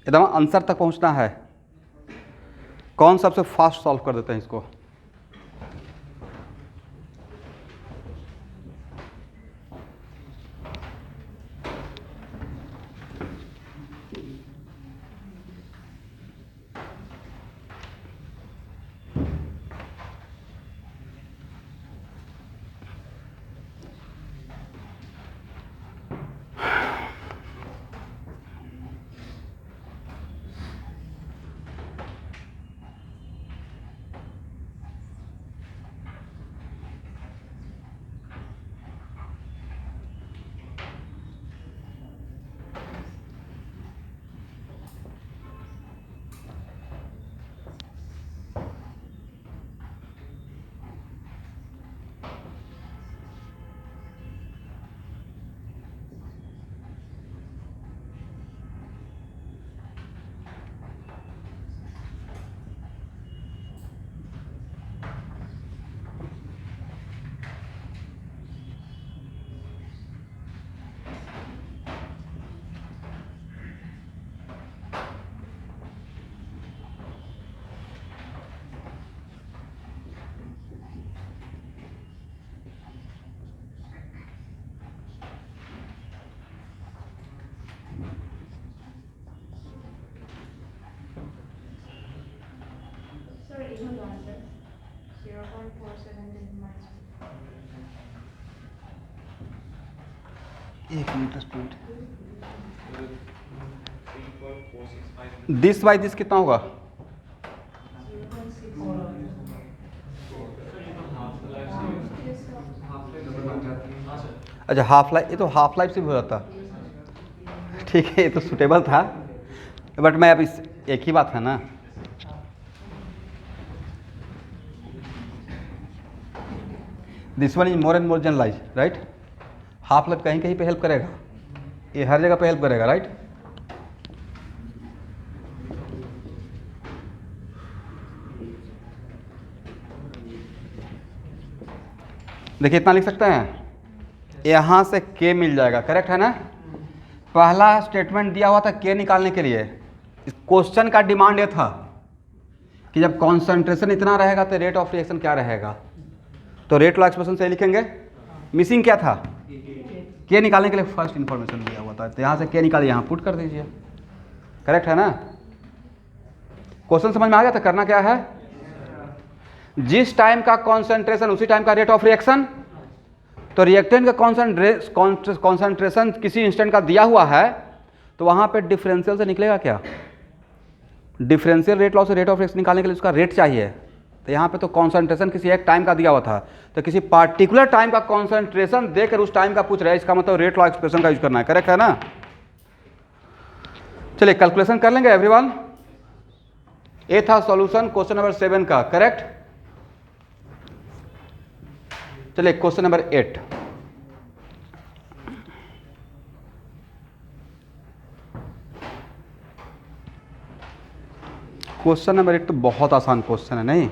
एकदम आंसर तक पहुंचना है। कौन सबसे फास्ट सॉल्व कर देते हैं इसको? एक मिनट, दिस बाई दिस कितना होगा? अच्छा, हाफ लाइफ, ये तो हाफ लाइफ से भी हो जाता। ठीक है, ये तो सुटेबल था, बट मैं अब इस एक ही बात है ना। This one is more and more generalize, right? Half life कहीं कहीं पे हेल्प करेगा, ये हर जगह पे हेल्प करेगा, राइट? देखिए, इतना लिख सकते हैं, यहाँ से के मिल जाएगा, करेक्ट है ना? पहला स्टेटमेंट दिया हुआ था के निकालने के लिए। इस क्वेश्चन का डिमांड ये था कि जब कॉन्सेंट्रेशन इतना रहेगा तो रेट ऑफ रिएक्शन क्या रहेगा, तो रेट लॉ एक्सप्रेशन से लिखेंगे। मिसिंग क्या था? के निकालने के लिए फर्स्ट इंफॉर्मेशन दिया हुआ था, तो यहाँ से के निकाल, यहाँ पुट कर दीजिए, करेक्ट है ना? क्वेश्चन समझ में आ गया था? करना क्या है, जिस टाइम का कॉन्सेंट्रेशन उसी टाइम का रेट ऑफ रिएक्शन। तो रिएक्टेंट का कॉन्सेंट्रेशन किसी इंस्टेंट का दिया हुआ है, तो वहां पे डिफरेंशियल से निकलेगा क्या? डिफरेंशियल रेट लॉ से रेट ऑफ रिएक्शन निकालने के लिए उसका रेट चाहिए। तो यहाँ पे तो कॉन्सेंट्रेशन किसी एक टाइम का दिया हुआ था, तो किसी पार्टिकुलर टाइम का कॉन्सेंट्रेशन देकर उस टाइम का पूछ रहा है, इसका मतलब रेट लॉ एक्सप्रेशन का यूज करना है, करेक्ट है ना? चलिए कैलकुलेशन कर लेंगे एवरीवन। ये था सॉल्यूशन क्वेश्चन नंबर 7 का, करेक्ट? चलिए क्वेश्चन नंबर 8। क्वेश्चन नंबर 8 तो बहुत आसान क्वेश्चन है, नहीं?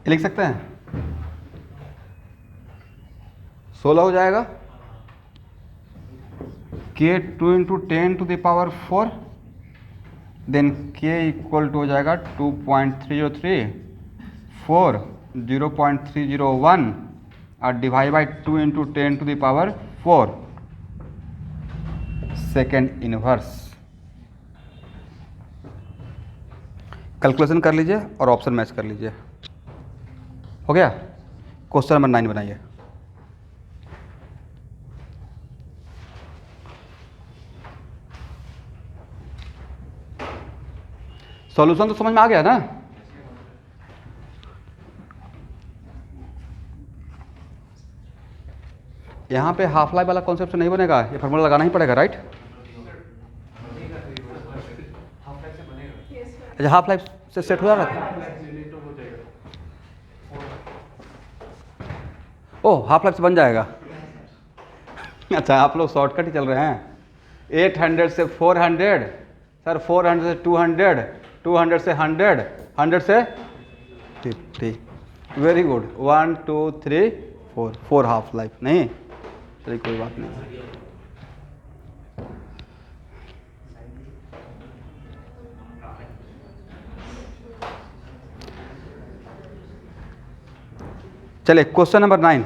ये लिख सकते हैं 16 हो जाएगा k 2 into 10⁴, then k equal to हो जाएगा 2.303 4 0.301 और divide by 2 into 10⁴ second inverse. Calculation कर लीजिए और ऑप्शन मैच कर लीजिए। हो गया। क्वेश्चन नंबर 9 बनाइए। सॉल्यूशन तो समझ में आ गया ना? यहाँ पे हाफ लाइफ वाला कॉन्सेप्ट नहीं बनेगा, ये फार्मूला लगाना ही पड़ेगा, राइट? अच्छा, हाफ लाइफ से सेट हो जा रहा था। ओह, हाफ लाइफ से बन जाएगा। अच्छा, आप लोग शॉर्टकट ही चल रहे हैं। 800 से 400, सर 400 से 200, 200 से 100, 100 से 50। Very good. 1 2 3 4 हाफ लाइफ नहीं, चलिए कोई बात नहीं। चलिए क्वेश्चन नंबर 9।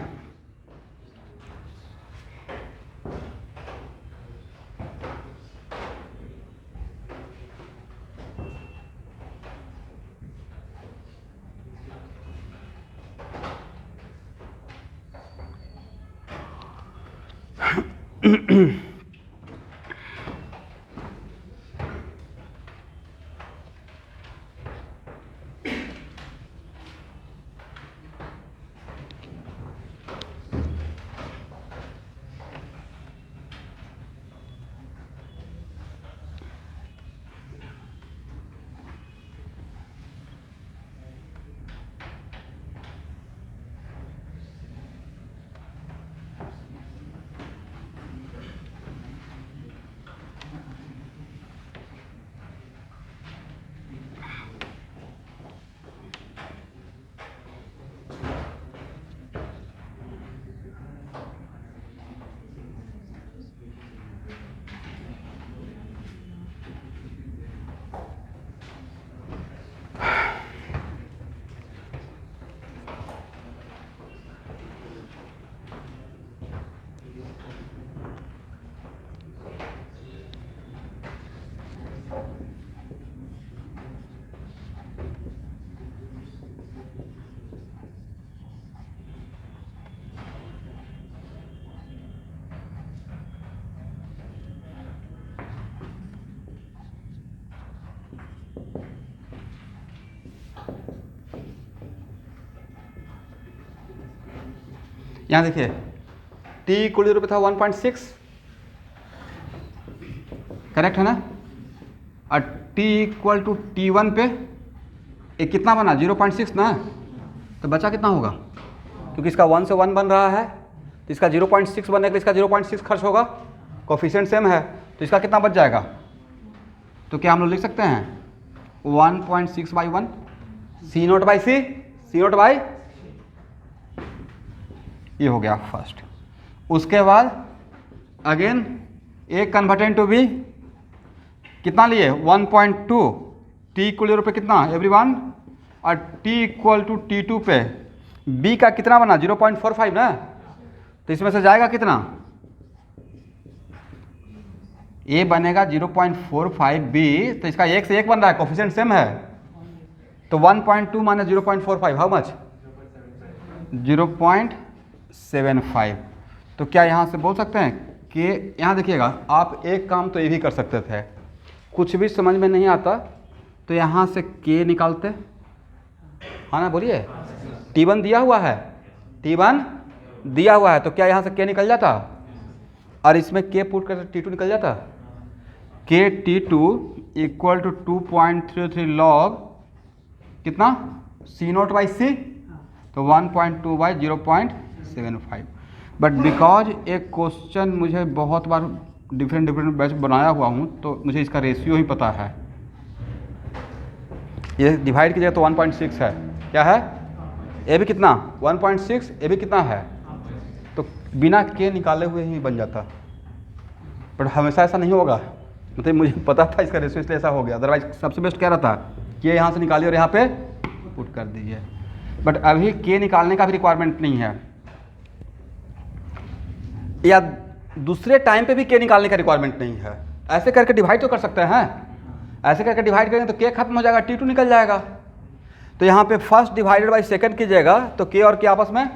यहाँ देखिए t इक्वल 0 पे था 1.6, करेक्ट है ना? और t इक्वल टू T1 पे एक कितना बना 0.6 ना, तो बचा कितना होगा? क्योंकि इसका 1 से 1 बन रहा है तो इसका 0.6 बनने के लिए इसका 0.6 खर्च होगा, कोफिशिएंट सेम है, तो इसका कितना बच जाएगा? तो क्या हम लोग लिख सकते हैं 1.6/1 C0/C, C0/, ये हो गया फर्स्ट। उसके बाद again A converted to B कितना लिए 1.2, t इक्वल 0 पे कितना एवरीवन, और t इक्वल टू T2 पे B का कितना बना 0.45 ना, तो इसमें से जाएगा कितना? A बनेगा 0.45, B तो इसका 1 से 1 बन रहा है, कोफिशिएंट सेम है, तो 1.2 माइनस 0.45 हाउ मच 0.75। तो क्या यहाँ से बोल सकते हैं कि यहाँ देखिएगा आप एक काम तो ये भी कर सकते थे, कुछ भी समझ में नहीं आता तो यहाँ से k निकालते, हाँ ना बोलिए, T1 दिया हुआ है, T1 दिया हुआ है, तो क्या यहाँ से k निकल जाता और इसमें k पुट करके T2 निकल जाता। k T2 equal to 2.33 log कितना C0/C, तो 1.2/0.75। बट बिकॉज एक क्वेश्चन मुझे बहुत बार डिफरेंट बैच बनाया हुआ हूँ तो मुझे इसका रेशियो ही पता है। ये डिवाइड कीजिएगा तो 1.6 है, क्या है ए भी कितना 1.6, ए भी कितना है, तो बिना के निकाले हुए ही बन जाता। बट हमेशा ऐसा नहीं होगा, मतलब मुझे पता था इसका रेशियो इसलिए ऐसा हो गया, अदरवाइज सबसे बेस्ट क्या रहता कि यहाँ से निकालिए और यहाँ पे पुट कर दीजिए। बट अभी के निकालने का भी रिक्वायरमेंट नहीं है, या दूसरे टाइम पे भी के निकालने का रिक्वायरमेंट नहीं है। ऐसे करके डिवाइड तो कर सकते हैं, ऐसे करके डिवाइड करेंगे तो के खत्म हो जाएगा, T2 निकल जाएगा। तो यहाँ पे फर्स्ट डिवाइडेड बाई सेकंड कीजिएगा तो के और के आपस में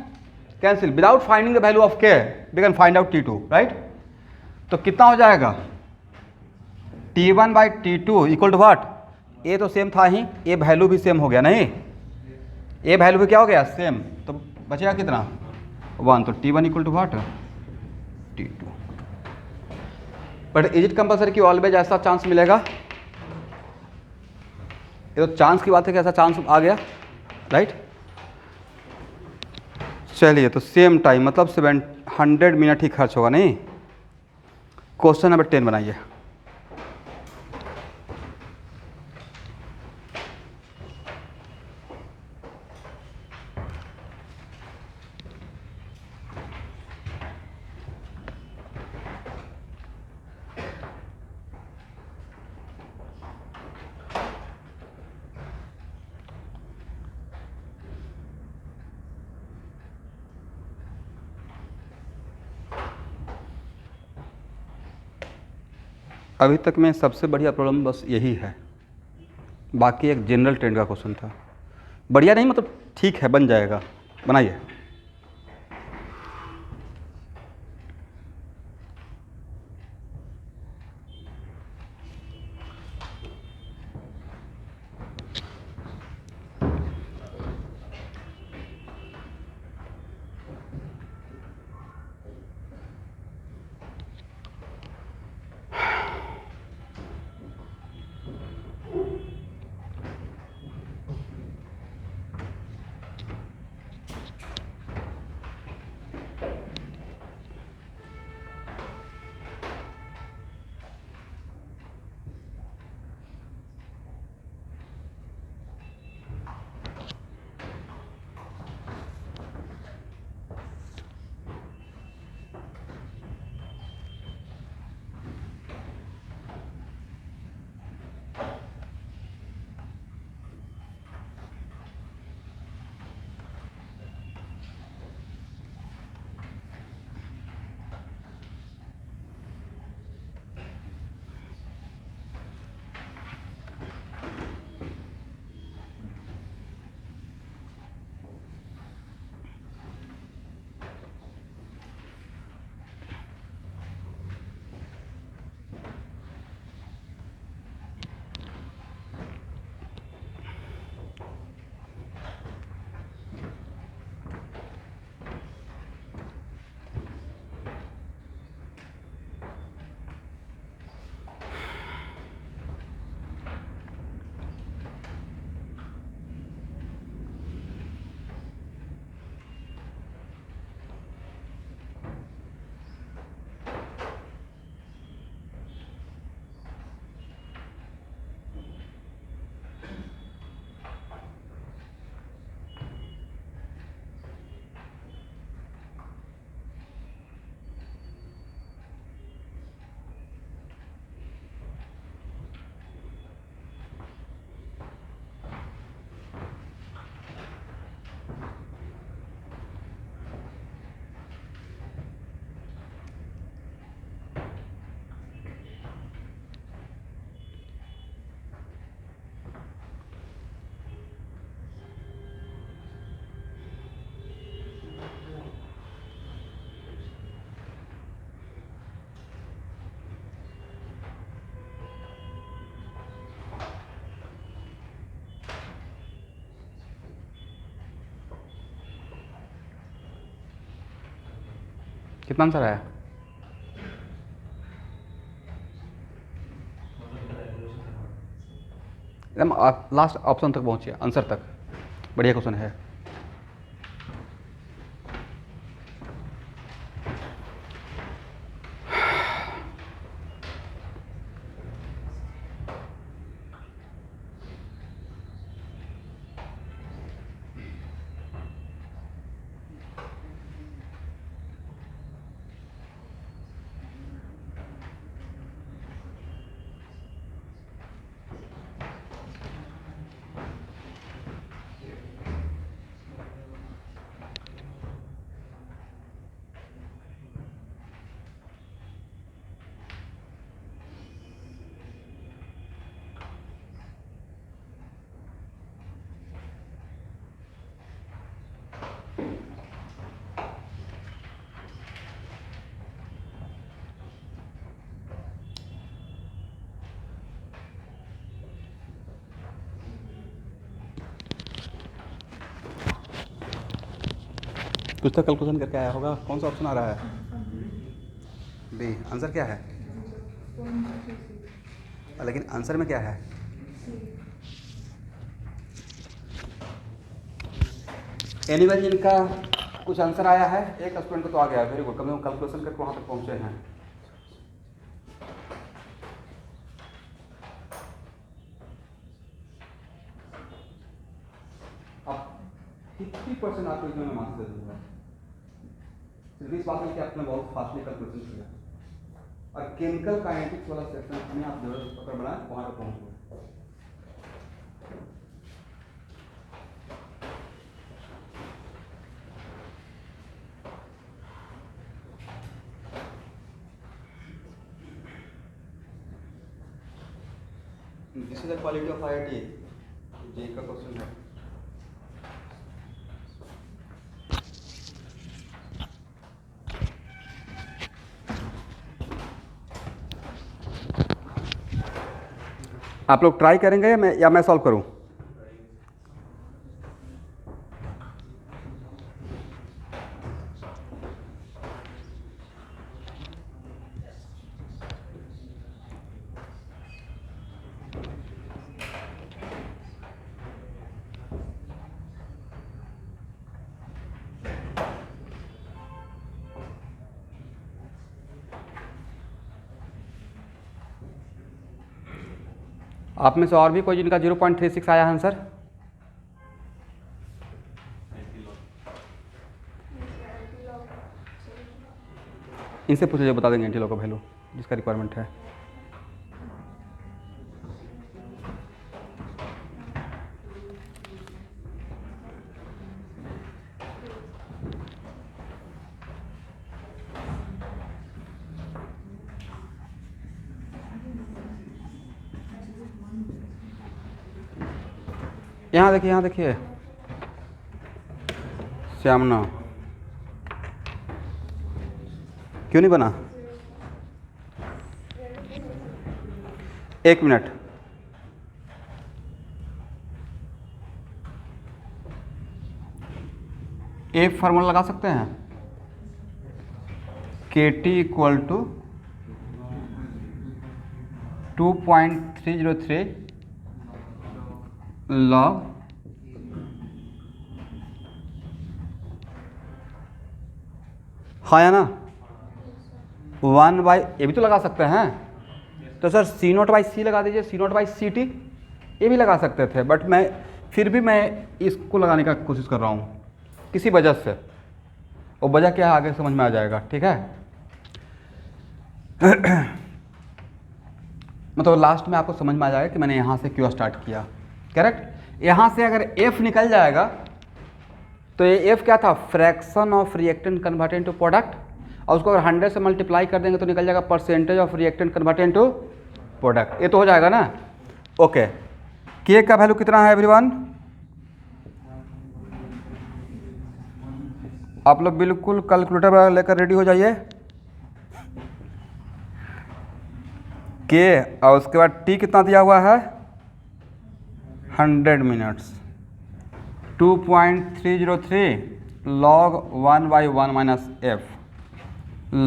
cancel, without finding the value of K we can find out T2, right. तो कितना हो जाएगा T1 by T2 equal to what, ए तो सेम था ही, ए वैल्यू भी सेम हो गया, नहीं ए वैल्यू भी क्या हो गया सेम, तो बचेगा कितना 1, तो T1 equal to what T2। But is it compulsory कि ऑलवेज ऐसा चांस मिलेगा, ये तो चांस की बात है कि ऐसा चांस आ गया, राइट। चलिए तो सेम टाइम मतलब 700 मिनट ही खर्च होगा, नहीं। क्वेश्चन नंबर 10 बनाइए। अभी तक में सबसे बढ़िया प्रॉब्लम बस यही है, बाकी एक जनरल ट्रेंड का क्वेश्चन था। बढ़िया नहीं मतलब ठीक है, बन जाएगा, बनाइए। कितना आंसर आया? एकदम लास्ट ऑप्शन तक पहुंचिए, आंसर तक। बढ़िया क्वेश्चन है। कुछ तो कैलकुलेशन करके आया होगा। कौन सा ऑप्शन आ रहा है? बी। आंसर क्या है? लेकिन आंसर में क्या है? एनीवन जिनका कुछ आंसर आया है, एक स्टूडेंट को तो आ गया है, वेरी गुड, कम से कम कैलकुलेशन करके वहाँ तक पहुँचे हैं। अब 50% आपको इसमें मार्क्स दे दूँगा, सिर्फ इस बात में कि आपने बहुत फास्टली कैलकुलेशन किया। और केमिकल काइनेटिक्स वाला सेक्शन में आप जरूर पकड़ बनाए, वहाँ तक पहुँच गए। This is the quality of IIT. जे का क्वेश्चन है। आप लोग ट्राई करेंगे या मैं सॉल्व करूं? आप में से और भी कोई जिनका 0.36 आया आंसर? इनसे पूछे जो बता देंगे एंटी लॉग का वैल्यू जिसका रिक्वायरमेंट है। यहाँ देखिए श्यामना क्यों नहीं बना? एक मिनट, एक फार्मूला लगा सकते हैं, KT इक्वल टू 2.303 log हाँ या ना 1 बाई, ये भी तो लगा सकते हैं। तो सर C0/C लगा दीजिए, C0/CT, ये भी लगा सकते थे, बट मैं फिर भी मैं इसको लगाने का कोशिश कर रहा हूँ किसी वजह से। वो वजह क्या है आगे समझ में आ जाएगा, ठीक है। मतलब लास्ट में आपको समझ में आ जाएगा कि मैंने यहाँ से क्यों स्टार्ट किया, करेक्ट। यहाँ से अगर F निकल जाएगा तो ये F क्या था? Fraction of reactant converted to product, और उसको अगर 100 से मल्टीप्लाई कर देंगे तो निकल जाएगा percentage of reactant converted to product. ये तो हो जाएगा ना। ओके, K का वैल्यू कितना है एवरीवन? आप लोग बिल्कुल कैलकुलेटर लेकर रेडी हो जाइए। K और उसके बाद T कितना दिया हुआ है? 100 minutes. 2.303 log 1/1 minus F,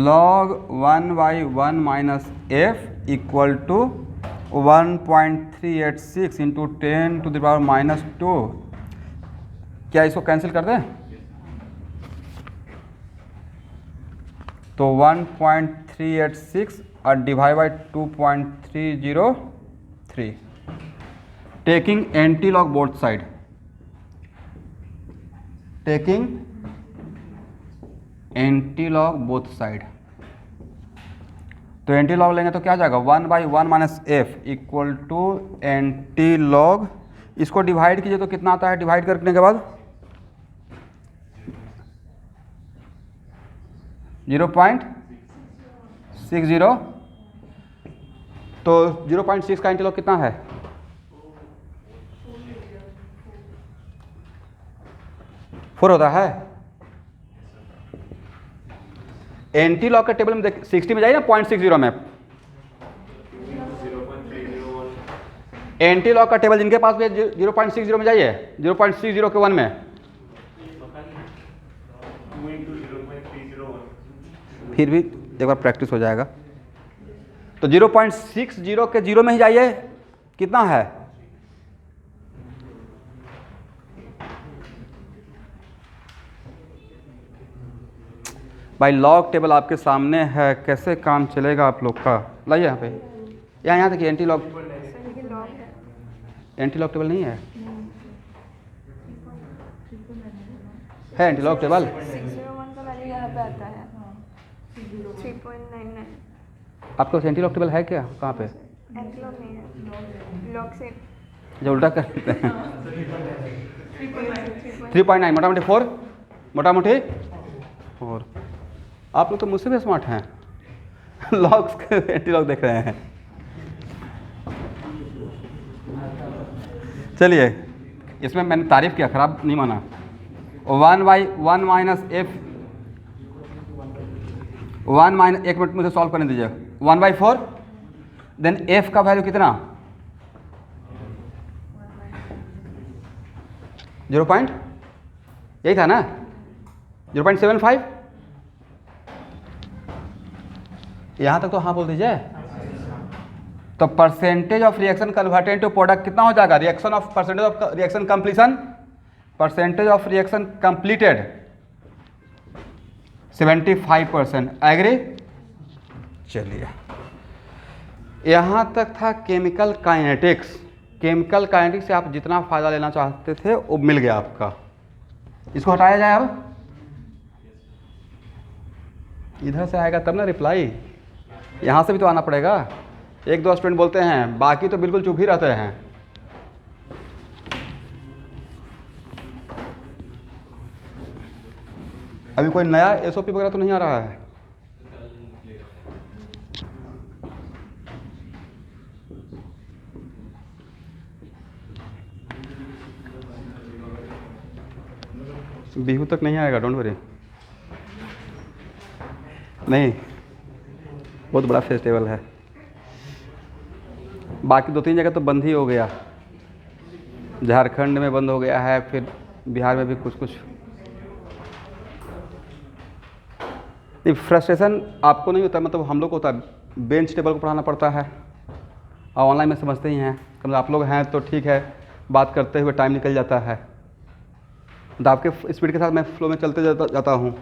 log 1/1 minus F equal to 1.386 into 10 to the power -2। क्या इसको कैंसिल कर दें? तो 1.386 और divide by 2.303, taking anti log both side, taking anti log both side. तो एंटी लॉग लेंगे तो क्या आ जाएगा? 1/1 minus F equal to anti log, इसको डिवाइड कीजिए तो कितना आता है डिवाइड करने के बाद? 0.60। तो 0.6 का एंटी लॉग कितना है? 4 होता है। एंटी लॉग का टेबल में 60 में जाइए ना, 0.60 में एंटी लॉग का टेबल जिनके पास भी है 0.60 में जाइए, 0.60 के 1 में फिर भी एक बार प्रैक्टिस हो जाएगा। तो 0.60 के 0 में ही जाइए, कितना है? भाई लॉग टेबल आपके सामने है, कैसे काम चलेगा आप लोग का? लाइए यहाँ पे, यहाँ देखिए एंटी लॉग टेबल नहीं है, है एंटी लॉग टेबल। 601 का वैल्यू यहाँ पे आता है 3.99। आपके पास एंटी लॉग टेबल है क्या? कहाँ पे? एंटी लॉग नहीं है, लॉग से जो उल्टा कर देते हैं। 3.9 मोटा मोटी 4, मोटा मोटी 4। आप लोग तो मुझसे भी स्मार्ट हैं। लॉग्स के एंटी लॉग देख रहे हैं। चलिए, इसमें मैंने तारीफ किया, खराब नहीं माना। 1/1 माइनस एफ, 1 मिनट मुझे सॉल्व करने दीजिए। 1/4, देन एफ का वैल्यू कितना? 0. यही था ना, 0.75। यहाँ तक तो हाँ बोल दीजिए। तो percentage of reaction converted to product कितना हो जाएगा? Reaction of percentage of reaction completion, percentage of reaction completed 75%। Agree? चलिए, यहाँ तक था केमिकल काइनेटिक्स। केमिकल काइनेटिक्स से आप जितना फ़ायदा लेना चाहते थे वो मिल गया आपका। इसको हटाया जाए अब, इधर से आएगा तब ना रिप्लाई, यहाँ से भी तो आना पड़ेगा। 1-2 स्टूडेंट बोलते हैं, बाकी तो बिल्कुल चुप ही रहते हैं। अभी कोई नया एसओपी वगैरह तो नहीं आ रहा है? बिहू तक नहीं आएगा, डोंट वरी। नहीं, बहुत बड़ा फेस्टिवल है। बाकी 2-3 जगह तो बंद ही हो गया, झारखंड में बंद हो गया है, फिर बिहार में भी कुछ। नहीं, फ्रस्ट्रेशन आपको नहीं होता, मतलब हम लोग को होता है। बेंच टेबल को पढ़ाना पड़ता है और ऑनलाइन में समझते ही हैं। मतलब आप लोग हैं तो ठीक है, बात करते हुए टाइम निकल जाता है। तो आपके स्पीड के साथ मैं फ्लो में चलते जाता हूँ।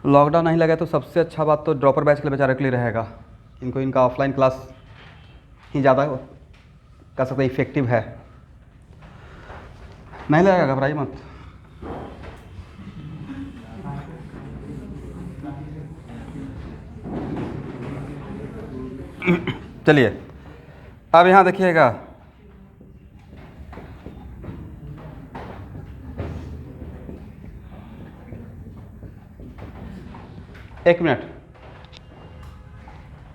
लॉकडाउन नहीं लगा तो सबसे अच्छा बात तो ड्रॉपर बैच के लिए बेचारे के लिए रहेगा। इनका ऑफलाइन क्लास ही ज़्यादा कर सकते इफेक्टिव है। नहीं लगेगा, घबराइए मत। चलिए, अब यहाँ देखिएगा, एक मिनट,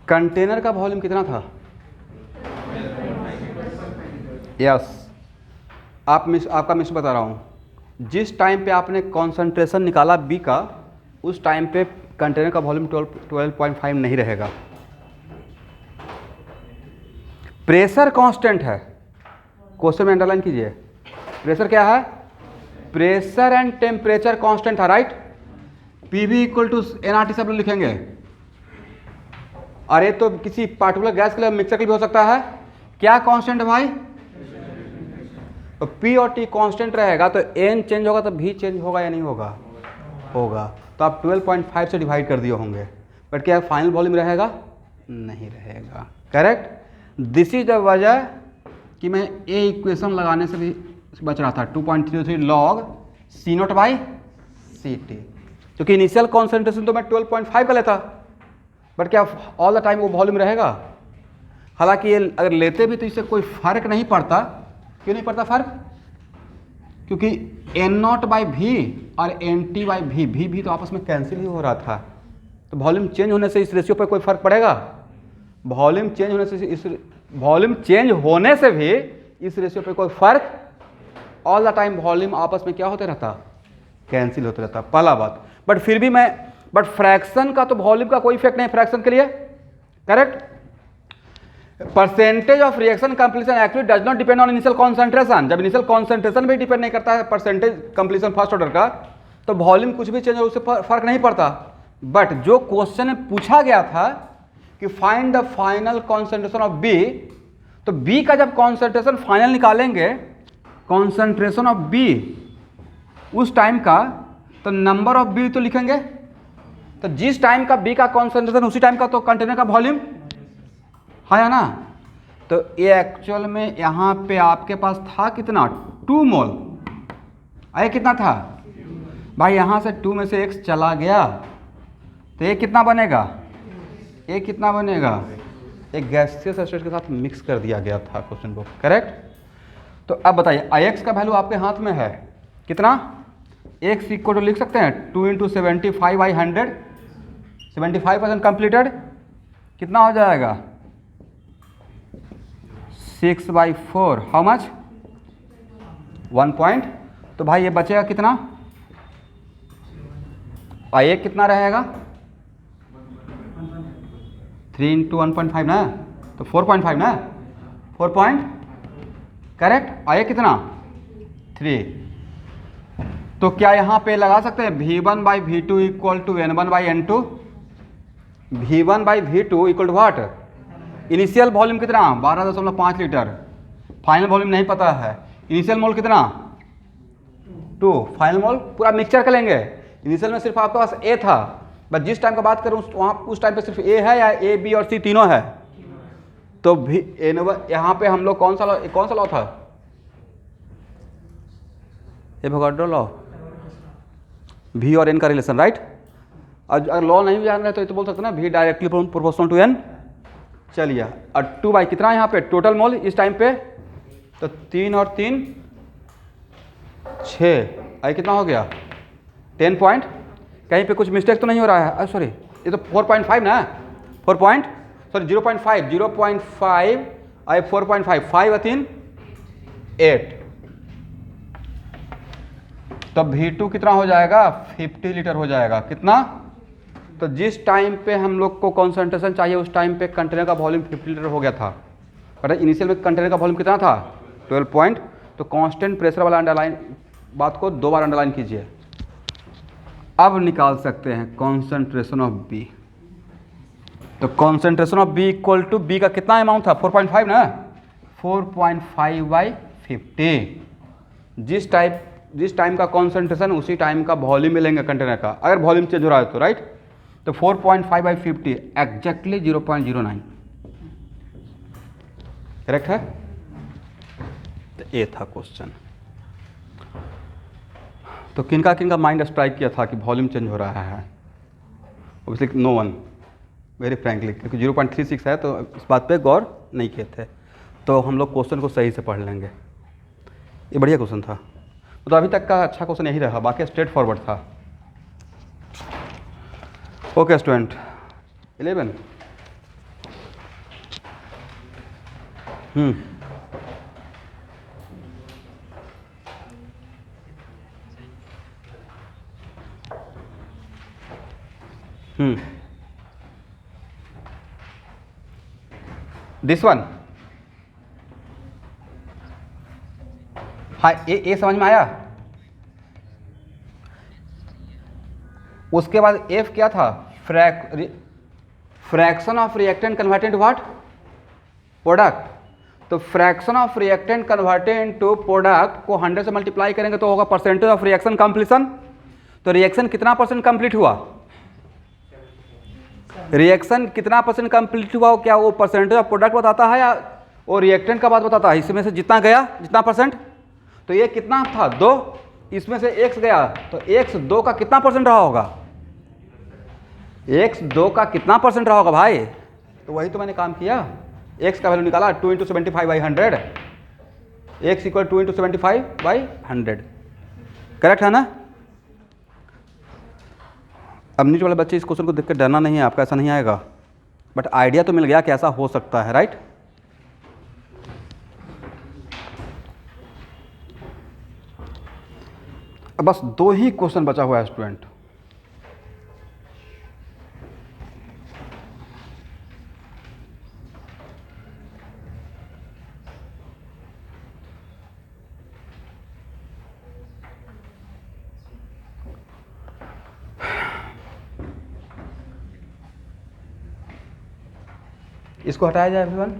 कंटेनर का वॉल्यूम कितना था? यस, आपका मिस बता रहा हूँ। जिस टाइम पे आपने कॉन्सेंट्रेशन निकाला बी का, उस टाइम पे कंटेनर का वॉल्यूम 12.5 नहीं रहेगा। प्रेशर कांस्टेंट है, क्वेश्चन में अंडरलाइन कीजिए। प्रेशर क्या है? प्रेशर एंड टेम्परेचर कांस्टेंट है, right? PV equal to nRT सब लोग लिखेंगे। अरे तो किसी पार्टिकुलर गैस के लिए मिक्सर के लिए भी हो सकता है। क्या कांस्टेंट है भाई? तो पी और टी कांस्टेंट रहेगा, तो एन चेंज होगा तो भी चेंज होगा या नहीं होगा? होगा। तो आप 12.5 से डिवाइड कर दिए होंगे, बट क्या फाइनल वॉल्यूम रहेगा? नहीं रहेगा। करेक्ट। दिस इज द वजह कि मैं ए इक्वेशन लगाने से भी बच रहा था। 2.33 लॉग C0 बाई CT, क्योंकि इनिशियल कॉन्सेंट्रेशन तो मैं 12.5 का लेता, बट क्या ऑल द टाइम वो वॉल्यूम रहेगा? हालांकि ये अगर लेते भी तो इससे कोई फर्क नहीं पड़ता। क्यों नहीं पड़ता फर्क? क्योंकि N0 बाई भी और NT बाई भी तो आपस में कैंसिल ही हो रहा था। तो वॉल्यूम चेंज होने से इस रेशियो पर कोई फर्क पड़ेगा? वॉल्यूम चेंज होने से भी इस रेशियो पे कोई फर्क, ऑल द टाइम वॉल्यूम आपस में क्या होते रहता? कैंसिल होते रहता, पहला बात। बट फिर भी बट फ्रैक्शन का तो वॉल्यूम का कोई इफेक्ट नहीं फ्रैक्शन के लिए, correct? Percentage of reaction completion actually does not depend on initial concentration. जब इनिशियल कॉन्सेंट्रेशन भी डिपेंड नहीं करता है परसेंटेज कंप्लीशन फर्स्ट ऑर्डर का, तो वॉल्यूम कुछ भी चेंज हो उससे फर्क नहीं पड़ता। बट जो क्वेश्चन में पूछा गया था कि find the final concentration of B, तो बी का जब कॉन्सेंट्रेशन फाइनल निकालेंगे, कॉन्सेंट्रेशन ऑफ बी उस टाइम का, तो नंबर ऑफ बी तो लिखेंगे, तो जिस टाइम का बी का कॉन्सेंट्रेशन उसी टाइम का तो कंटेनर का वॉल्यूम है ना। तो ये एक्चुअल में यहाँ पे आपके पास था कितना 2 मोल, आए कितना था भाई, यहाँ से 2 में से x चला गया तो ये कितना बनेगा, ये कितना बनेगा, एक गैसियस स्टेट के साथ मिक्स कर दिया गया था क्वेश्चन को, करेक्ट। तो अब बताइए Ix का वैल्यू आपके हाथ में है कितना, x इक्वल टू लिख सकते हैं 2 × 75/100, 75% कंप्लीटेड, कितना हो जाएगा 6/4, हाउ मच 1 पॉइंट। तो भाई ये बचेगा कितना, Ix कितना रहेगा 3 × 1.5 ना, तो 4.5 ना, 4 पॉइंट, करेक्ट। Ix कितना 3। तो क्या यहाँ पे लगा सकते हैं V1/V2 equal to N1/N2, V1/V2 equal to what, initial volume कितना 12.5 लीटर, फाइनल वॉल्यूम नहीं पता है, इनिशियल मोल कितना 2, फाइनल मोल पूरा मिक्सचर कर लेंगे। इनिशियल में सिर्फ आपके पास ए था, बस जिस टाइम का बात करूँ वहाँ उस टाइम पे सिर्फ ए है या ए बी और सी तीनों है, तो भी यहाँ पे हम लोग कौन सा लॉ था, एवोगाड्रो लॉ, वी और एन का रिलेशन, राइट। अगर लॉ नहीं जान रहे तो बोल सकते ना V directly proportional to n. चलिए और 2 बाई कितना यहाँ पे टोटल मोल इस टाइम पे, तो 3 और 3 6, आई कितना हो गया 10 पॉइंट। कहीं पे कुछ मिस्टेक तो नहीं हो रहा है, सॉरी ये तो 4.5 ना, 0.5 आई 4.5, 5 और 3 8, तो V2 कितना हो जाएगा 50 लीटर हो जाएगा, कितना, तो जिस टाइम पे हम लोग को कॉन्सेंट्रेशन चाहिए उस टाइम पे कंटेनर का वॉल्यूम 50 लीटर हो गया था, पर इनिशियल में कंटेनर का वॉल्यूम कितना था 12 पॉइंट। तो कांस्टेंट प्रेशर वाला अंडरलाइन बात को 2 बार अंडरलाइन कीजिए। अब निकाल सकते हैं कॉन्सेंट्रेशन ऑफ बी, तो concentration of B equal to B का कितना अमाउंट था 4.5 ना, 4.5/50, जिस टाइम का कॉन्सेंट्रेशन उसी टाइम का वॉल्यूम मिलेंगे कंटेनर का, अगर वॉल्यूम चेंज हो रहा है तो, राइट। तो 4.5/50 एग्जैक्टली 0.09, करेक्ट है। तो ये था क्वेश्चन। तो किनका माइंड स्ट्राइक किया था कि वॉल्यूम चेंज हो रहा है, obviously no one, very frankly, क्योंकि 0.36 है तो इस बात पे गौर नहीं किए थे। तो हम लोग क्वेश्चन को सही से पढ़ लेंगे, ये बढ़िया क्वेश्चन था, तो अभी तक का अच्छा क्वेश्चन यही रहा, बाकी स्ट्रेट फॉरवर्ड था। ओके स्टूडेंट 11, दिस वन, हाँ ए समझ में आया। उसके बाद एफ क्या था, fraction of reactant converted to what, product. तो fraction of reactant converted into product को 100 से मल्टीप्लाई करेंगे तो होगा परसेंटेज ऑफ रिएक्शन कंप्लीशन। तो रिएक्शन कितना परसेंट कंप्लीट हुआ, रिएक्शन कितना परसेंट कंप्लीट हुआ, क्या वो परसेंटेज ऑफ प्रोडक्ट बताता है या वो रिएक्टेंट का बात बताता है, इसमें से जितना गया जितना परसेंट। तो ये कितना था 2, इसमें से x गया, तो x 2 का कितना परसेंट रहा होगा, x 2 का कितना परसेंट रहा होगा भाई। तो वही तो मैंने काम किया, x का वैल्यू निकाला 2 × 75/100, x इक्वल 2 × 75/100, करेक्ट है ना। अब नीचे वाले बच्चे इस क्वेश्चन को देख कर डरना नहीं है आपका, ऐसा नहीं आएगा, बट आइडिया तो मिल गया कि ऐसा हो सकता है, राइट। अब बस 2 ही क्वेश्चन बचा हुआ है स्टूडेंट। इसको हटाया जाए everyone.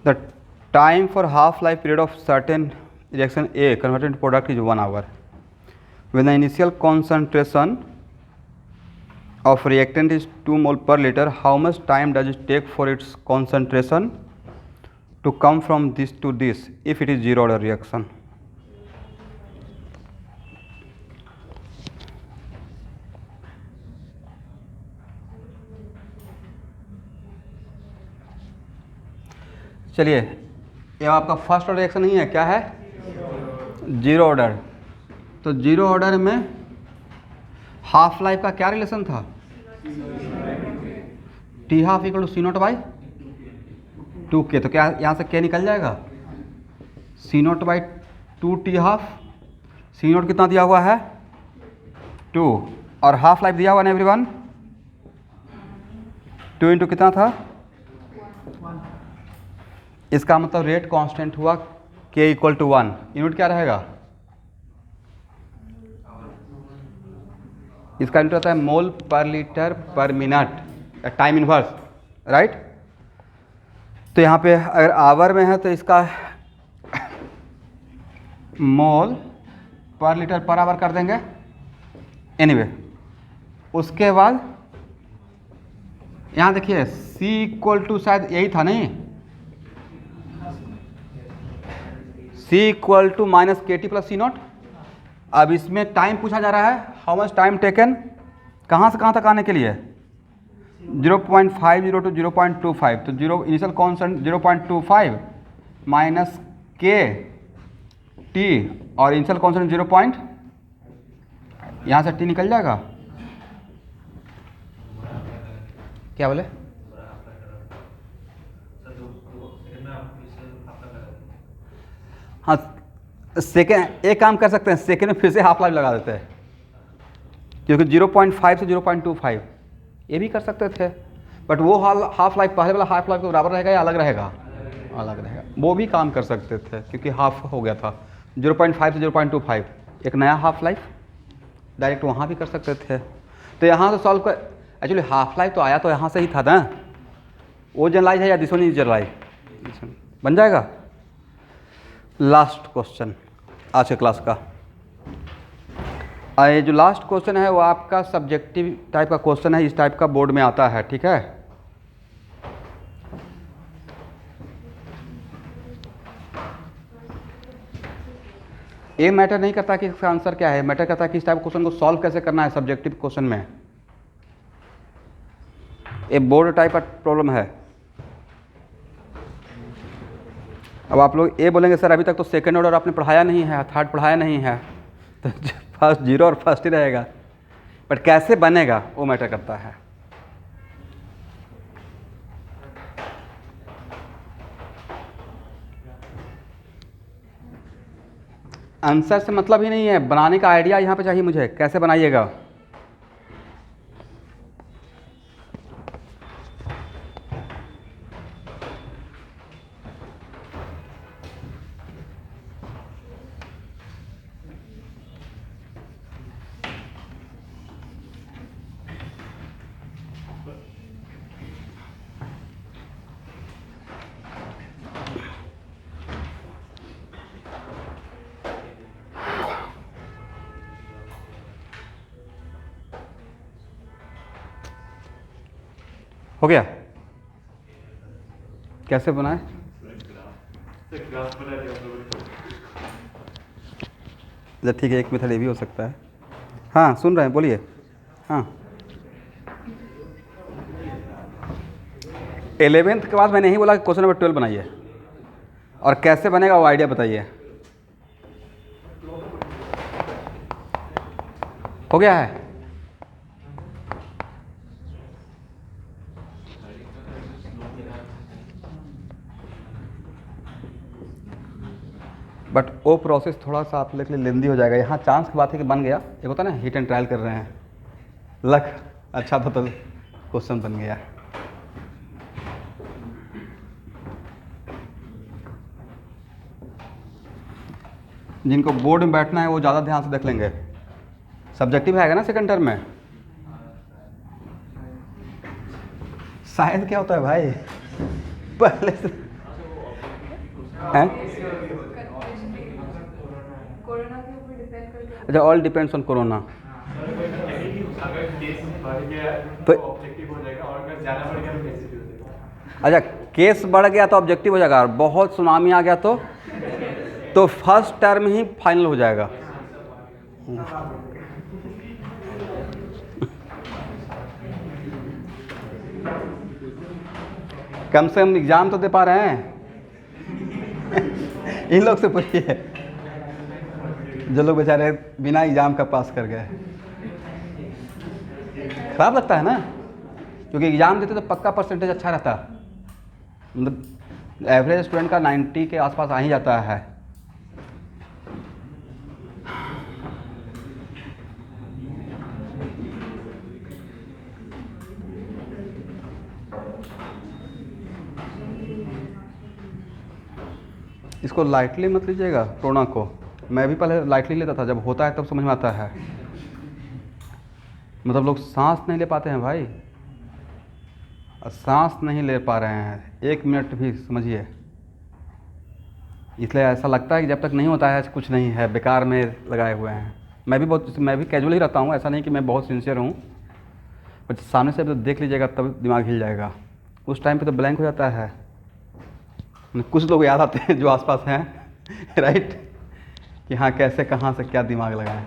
The time for half-life period of certain reaction A converted into product is 1 hour. When the initial concentration of reactant is 2 mole per liter, how much time does it take for its concentration to come from this to this if it is zero order reaction? चलिए, ये आपका फर्स्ट ऑर्डर रिएक्शन नहीं है, क्या है? Zero order. तो जीरो ऑर्डर में हाफ लाइफ का क्या रिलेशन था? T half equal to C naught by 2k। तो क्या यहाँ से k निकल जाएगा? C naught by 2 T half. C naught कितना दिया हुआ है? 2, और हाफ लाइफ दिया हुआ ना एवरीवन? 2 इंटू कितना था? इसका मतलब रेट कांस्टेंट हुआ k इक्वल टू 1। यूनिट क्या रहेगा? इसका यूनिट होता है मोल पर लीटर पर मिनट, टाइम इनवर्स, राइट। तो यहाँ पे अगर आवर में है तो इसका मोल पर लीटर पर आवर कर देंगे। एनीवे, उसके बाद यहाँ देखिए c इक्वल टू शायद यही था नहीं, c इक्वल टू माइनस के टी प्लस सी नॉट। अब इसमें टाइम पूछा जा रहा है, हाउ मच टाइम टेकन, कहाँ से कहाँ तक आने के लिए? 0.50 टू 0.25। तो जीरो इनिशियल कॉन्स्टेंट 0.25 माइनस के टी, और इनिशियल कॉन्स्टेंट 0. यहाँ से टी निकल जाएगा। क्या बोले? हाँ, सेकेंड एक काम कर सकते हैं, सेकेंड में फिर से हाफ लाइफ लगा देते हैं, क्योंकि 0.5 से 0.25 ये भी कर सकते थे, बट वो हाफ लाइफ पहले वाला हाफ लाइफ के बराबर रहेगा या अलग रहेगा? अलग रहेगा। वो भी काम कर सकते थे क्योंकि हाफ हो गया था। 0.5 से 0.25 एक नया हाफ लाइफ डायरेक्ट वहाँ भी कर सकते थे। तो यहाँ से सॉल्व कर, एक्चुअली हाफ लाइफ तो आया तो यहाँ से ही था ना, वो जनरलाइज है या दिस वन इज जनरलाइज, बन जाएगा। लास्ट क्वेश्चन आज के क्लास का, ये जो लास्ट क्वेश्चन है वो आपका सब्जेक्टिव टाइप का क्वेश्चन है, इस टाइप का बोर्ड में आता है, ठीक है। ये मैटर नहीं करता कि इसका आंसर क्या है, मैटर करता है कि इस टाइप क्वेश्चन को सॉल्व कैसे करना है सब्जेक्टिव क्वेश्चन में। ये बोर्ड टाइप का प्रॉब्लम है। अब आप लोग ये बोलेंगे सर अभी तक तो सेकंड ऑर्डर आपने पढ़ाया नहीं है, थर्ड पढ़ाया नहीं है, तो फर्स्ट जीरो और फर्स्ट ही रहेगा, बट कैसे बनेगा वो मैटर करता है। आंसर से मतलब ही नहीं है, बनाने का आइडिया यहाँ पे चाहिए मुझे, कैसे बनाइएगा। हो गया? कैसे बनाए? अच्छा ठीक है, एक मेथड ये भी हो सकता है। हाँ सुन रहे हैं, बोलिए। हाँ 11th के बाद मैंने यही बोला कि क्वेश्चन नंबर 12 बनाइए, और कैसे बनेगा वो आइडिया बताइए। हो गया है? बट वो प्रोसेस थोड़ा सा आप लोग के लिए लेंदी हो जाएगा। यहाँ चांस की बात है कि बन गया, एक होता है ना हिट एंड ट्रायल कर रहे हैं, लक अच्छा था तो क्वेश्चन बन गया। जिनको बोर्ड में बैठना है वो ज़्यादा ध्यान से देख लेंगे। सब्जेक्टिव आएगा ना सेकंड टर्म में। शायद क्या होता है भाई, पहले से हैं? कोरोना के ऊपर डिपेंड करके अच्छा, ऑल डिपेंड्स ऑन कोरोना। अगर केस बढ़ गया तो तो ऑब्जेक्टिव हो जाएगा, और अगर ज़्यादा बढ़ गया तो कैसे हो जाएगा। अच्छा, केस बढ़ गया तो ऑब्जेक्टिव हो जाएगा, और बहुत सुनामी आ गया तो फर्स्ट टर्म ही फाइनल हो जाएगा। कम से कम एग्जाम तो दे पा रहे हैं। इन लोग से पूछिए जो लोग बेचारे बिना एग्जाम का पास कर गए। खराब लगता है ना, क्योंकि एग्जाम देते तो पक्का परसेंटेज अच्छा रहता। मतलब एवरेज स्टूडेंट का 90 के आसपास आ ही जाता है। इसको लाइटली मत लीजिएगा कोरोना को। मैं भी पहले लाइटली लेता था, जब होता है तब समझ में आता है। मतलब लोग सांस नहीं ले पाते हैं भाई, और सांस नहीं ले पा रहे हैं 1 मिनट भी, समझिए। इसलिए ऐसा लगता है कि जब तक नहीं होता है कुछ नहीं है, बेकार में लगाए हुए हैं। मैं भी कैजुअल ही रहता हूँ, ऐसा नहीं कि मैं बहुत सिंसियर हूँ, बट सामने से तो देख लीजिएगा तब दिमाग हिल जाएगा। उस टाइम पे तो ब्लैंक हो जाता है। कुछ लोग याद आते हैं जो आसपास हैं राइट, कि हाँ कैसे कहाँ से क्या दिमाग लगाएं।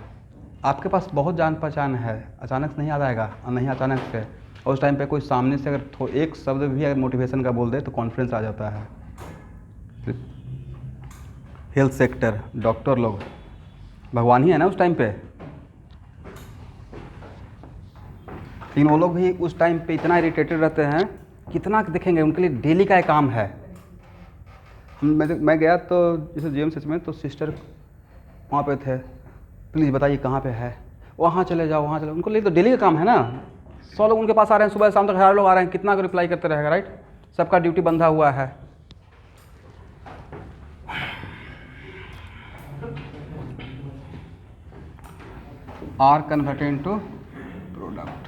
आपके पास बहुत जान पहचान है, अचानक से नहीं याद आएगा, और नहीं अचानक से। और उस टाइम पे कोई सामने से अगर एक शब्द भी अगर मोटिवेशन का बोल दे तो कॉन्फिडेंस आ जाता है। हेल्थ सेक्टर, डॉक्टर लोग भगवान ही है ना उस टाइम पे, लेकिन वो लोग भी उस टाइम पे इतना इरिटेटेड रहते हैं, कितना देखेंगे, उनके लिए डेली का एक काम है। मैं गया तो जैसे जीएमसीएच में, तो सिस्टर वहाँ पे थे, प्लीज़ बताइए कहाँ पे है, वहाँ चले जाओ, वहाँ चले। उनको लिए तो डेली का काम है ना। 100 लोग उनके पास आ रहे हैं, सुबह शाम तक 1000 लोग आ रहे हैं, कितना को रिप्लाई करते रहेगा, राइट। सबका ड्यूटी बंधा हुआ है। Are converted into product.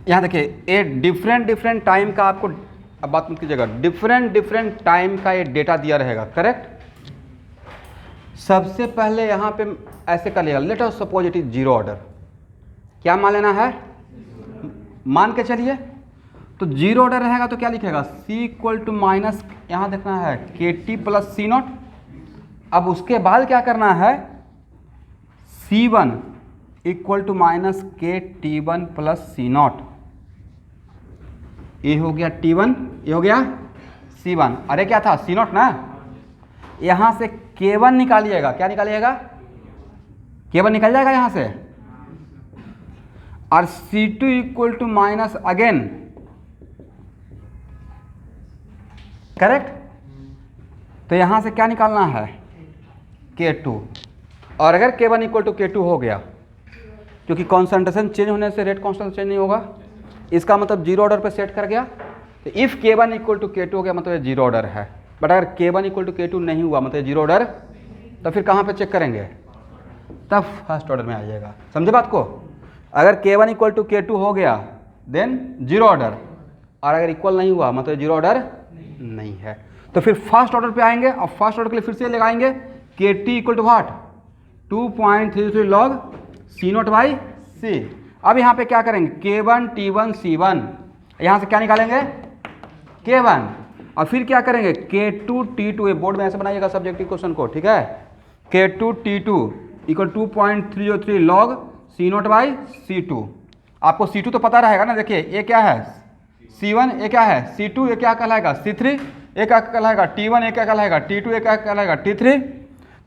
यहाँ देखिए, ये डिफरेंट टाइम का आपको, अब बात मत कीजिएगा, डिफरेंट टाइम का ये डेटा दिया रहेगा, करेक्ट। सबसे पहले यहाँ पे ऐसे कर लिएगा, let us suppose it is 0 order. क्या मान लेना है, मान के चलिए। तो 0 ऑर्डर रहेगा तो क्या लिखेगा, C इक्वल टू माइनस, यहाँ देखना है KT प्लस C0। अब उसके बाद क्या करना है, C1 equal to minus KT1 plus C0। ये हो गया T1, ये हो गया C1। अरे क्या था, C0 ना। यहाँ से K1 निकालिएगा, क्या निकालिएगा, K1 निकल जाएगा यहाँ से। और C2 equal to minus again, correct. तो यहाँ से क्या निकालना है, K2। और अगर K1 इक्वल टू K2 हो गया, क्योंकि कॉन्सेंट्रेशन चेंज होने से रेट कांस्टेंट चेंज नहीं होगा, इसका मतलब 0 ऑर्डर पे सेट कर गया। तो if K1 equal to K2 हो गया, मतलब ये 0 ऑर्डर है। बट अगर K1 इक्वल टू K2 नहीं हुआ, मतलब 0 ऑर्डर, तो फिर कहाँ पे चेक करेंगे, तब फर्स्ट ऑर्डर में आ जाएगा। समझे बात को। अगर K1 इक्वल टू K2 हो गया देन 0 ऑर्डर, और अगर इक्वल नहीं हुआ मतलब 0 ऑर्डर नहीं है। तो फिर फर्स्ट ऑर्डर पे आएंगे, और फर्स्ट ऑर्डर के लिए फिर से लगाएंगे KT equal to what, 2.33 log C naught by C. अब यहाँ पे क्या करेंगे, K1 T1 C1, यहाँ से क्या निकालेंगे K1, और फिर क्या करेंगे K2 T2, ये बोर्ड में ऐसे बनाइएगा सब्जेक्टिव क्वेश्चन को, ठीक है। K2 T2 equal 2.303 log C naught by C2। आपको C2 तो पता रहेगा ना, देखिए ये क्या है C1, ये क्या है C2, ये क्या कहलाएगा C3, ये क्या कहलाएगा T1, ये क्या कहलाएगा T2, ये क्या कहलाएगा T3।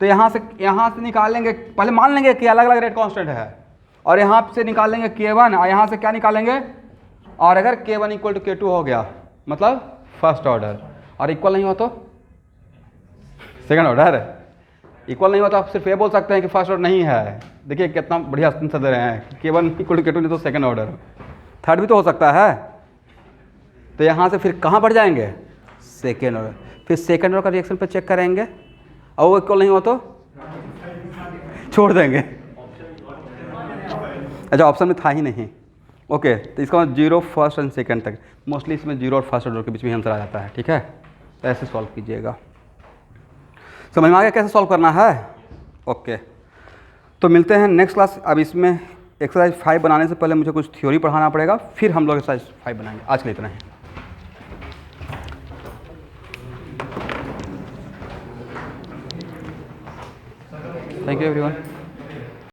तो यहाँ से निकालेंगे, पहले मान लेंगे कि अलग अलग रेट कांस्टेंट है, और यहाँ से निकालेंगे K1, और यहाँ से क्या निकालेंगे, और अगर K1 इक्वल टू K2 हो गया मतलब फर्स्ट ऑर्डर, और इक्वल नहीं हो तो सेकंड ऑर्डर, इक्वल नहीं हो तो आप सिर्फ ये बोल सकते हैं कि फर्स्ट ऑर्डर नहीं है। देखिए कितना बढ़िया आंसर दे रहे हैं, K1 इक्वल टू K2 नहीं तो सेकंड ऑर्डर, थर्ड भी तो हो सकता है। तो यहाँ से फिर कहाँ बढ़ जाएंगे, सेकेंड ऑर्डर, फिर सेकेंड ऑर्डर का रिएक्शन पे चेक करेंगे, और वो इक्वल नहीं हो तो छोड़ देंगे। अच्छा, ऑप्शन में था ही नहीं, ओके। तो इसका मतलब 0 फर्स्ट एंड सेकंड तक, मोस्टली इसमें 0 और फर्स्ट ऑर्डर के बीच में आंसर आ जाता है, ठीक है। तो ऐसे सॉल्व कीजिएगा। समझ में आ गया कैसे सॉल्व करना है, ओके। तो मिलते हैं नेक्स्ट क्लास। अब इसमें एक्सरसाइज 5 बनाने से पहले मुझे कुछ थ्योरी पढ़ाना पड़ेगा, फिर हम लोग एक्सरसाइज 5 बनाएंगे। आज के लिए इतना ही। Thank you everyone.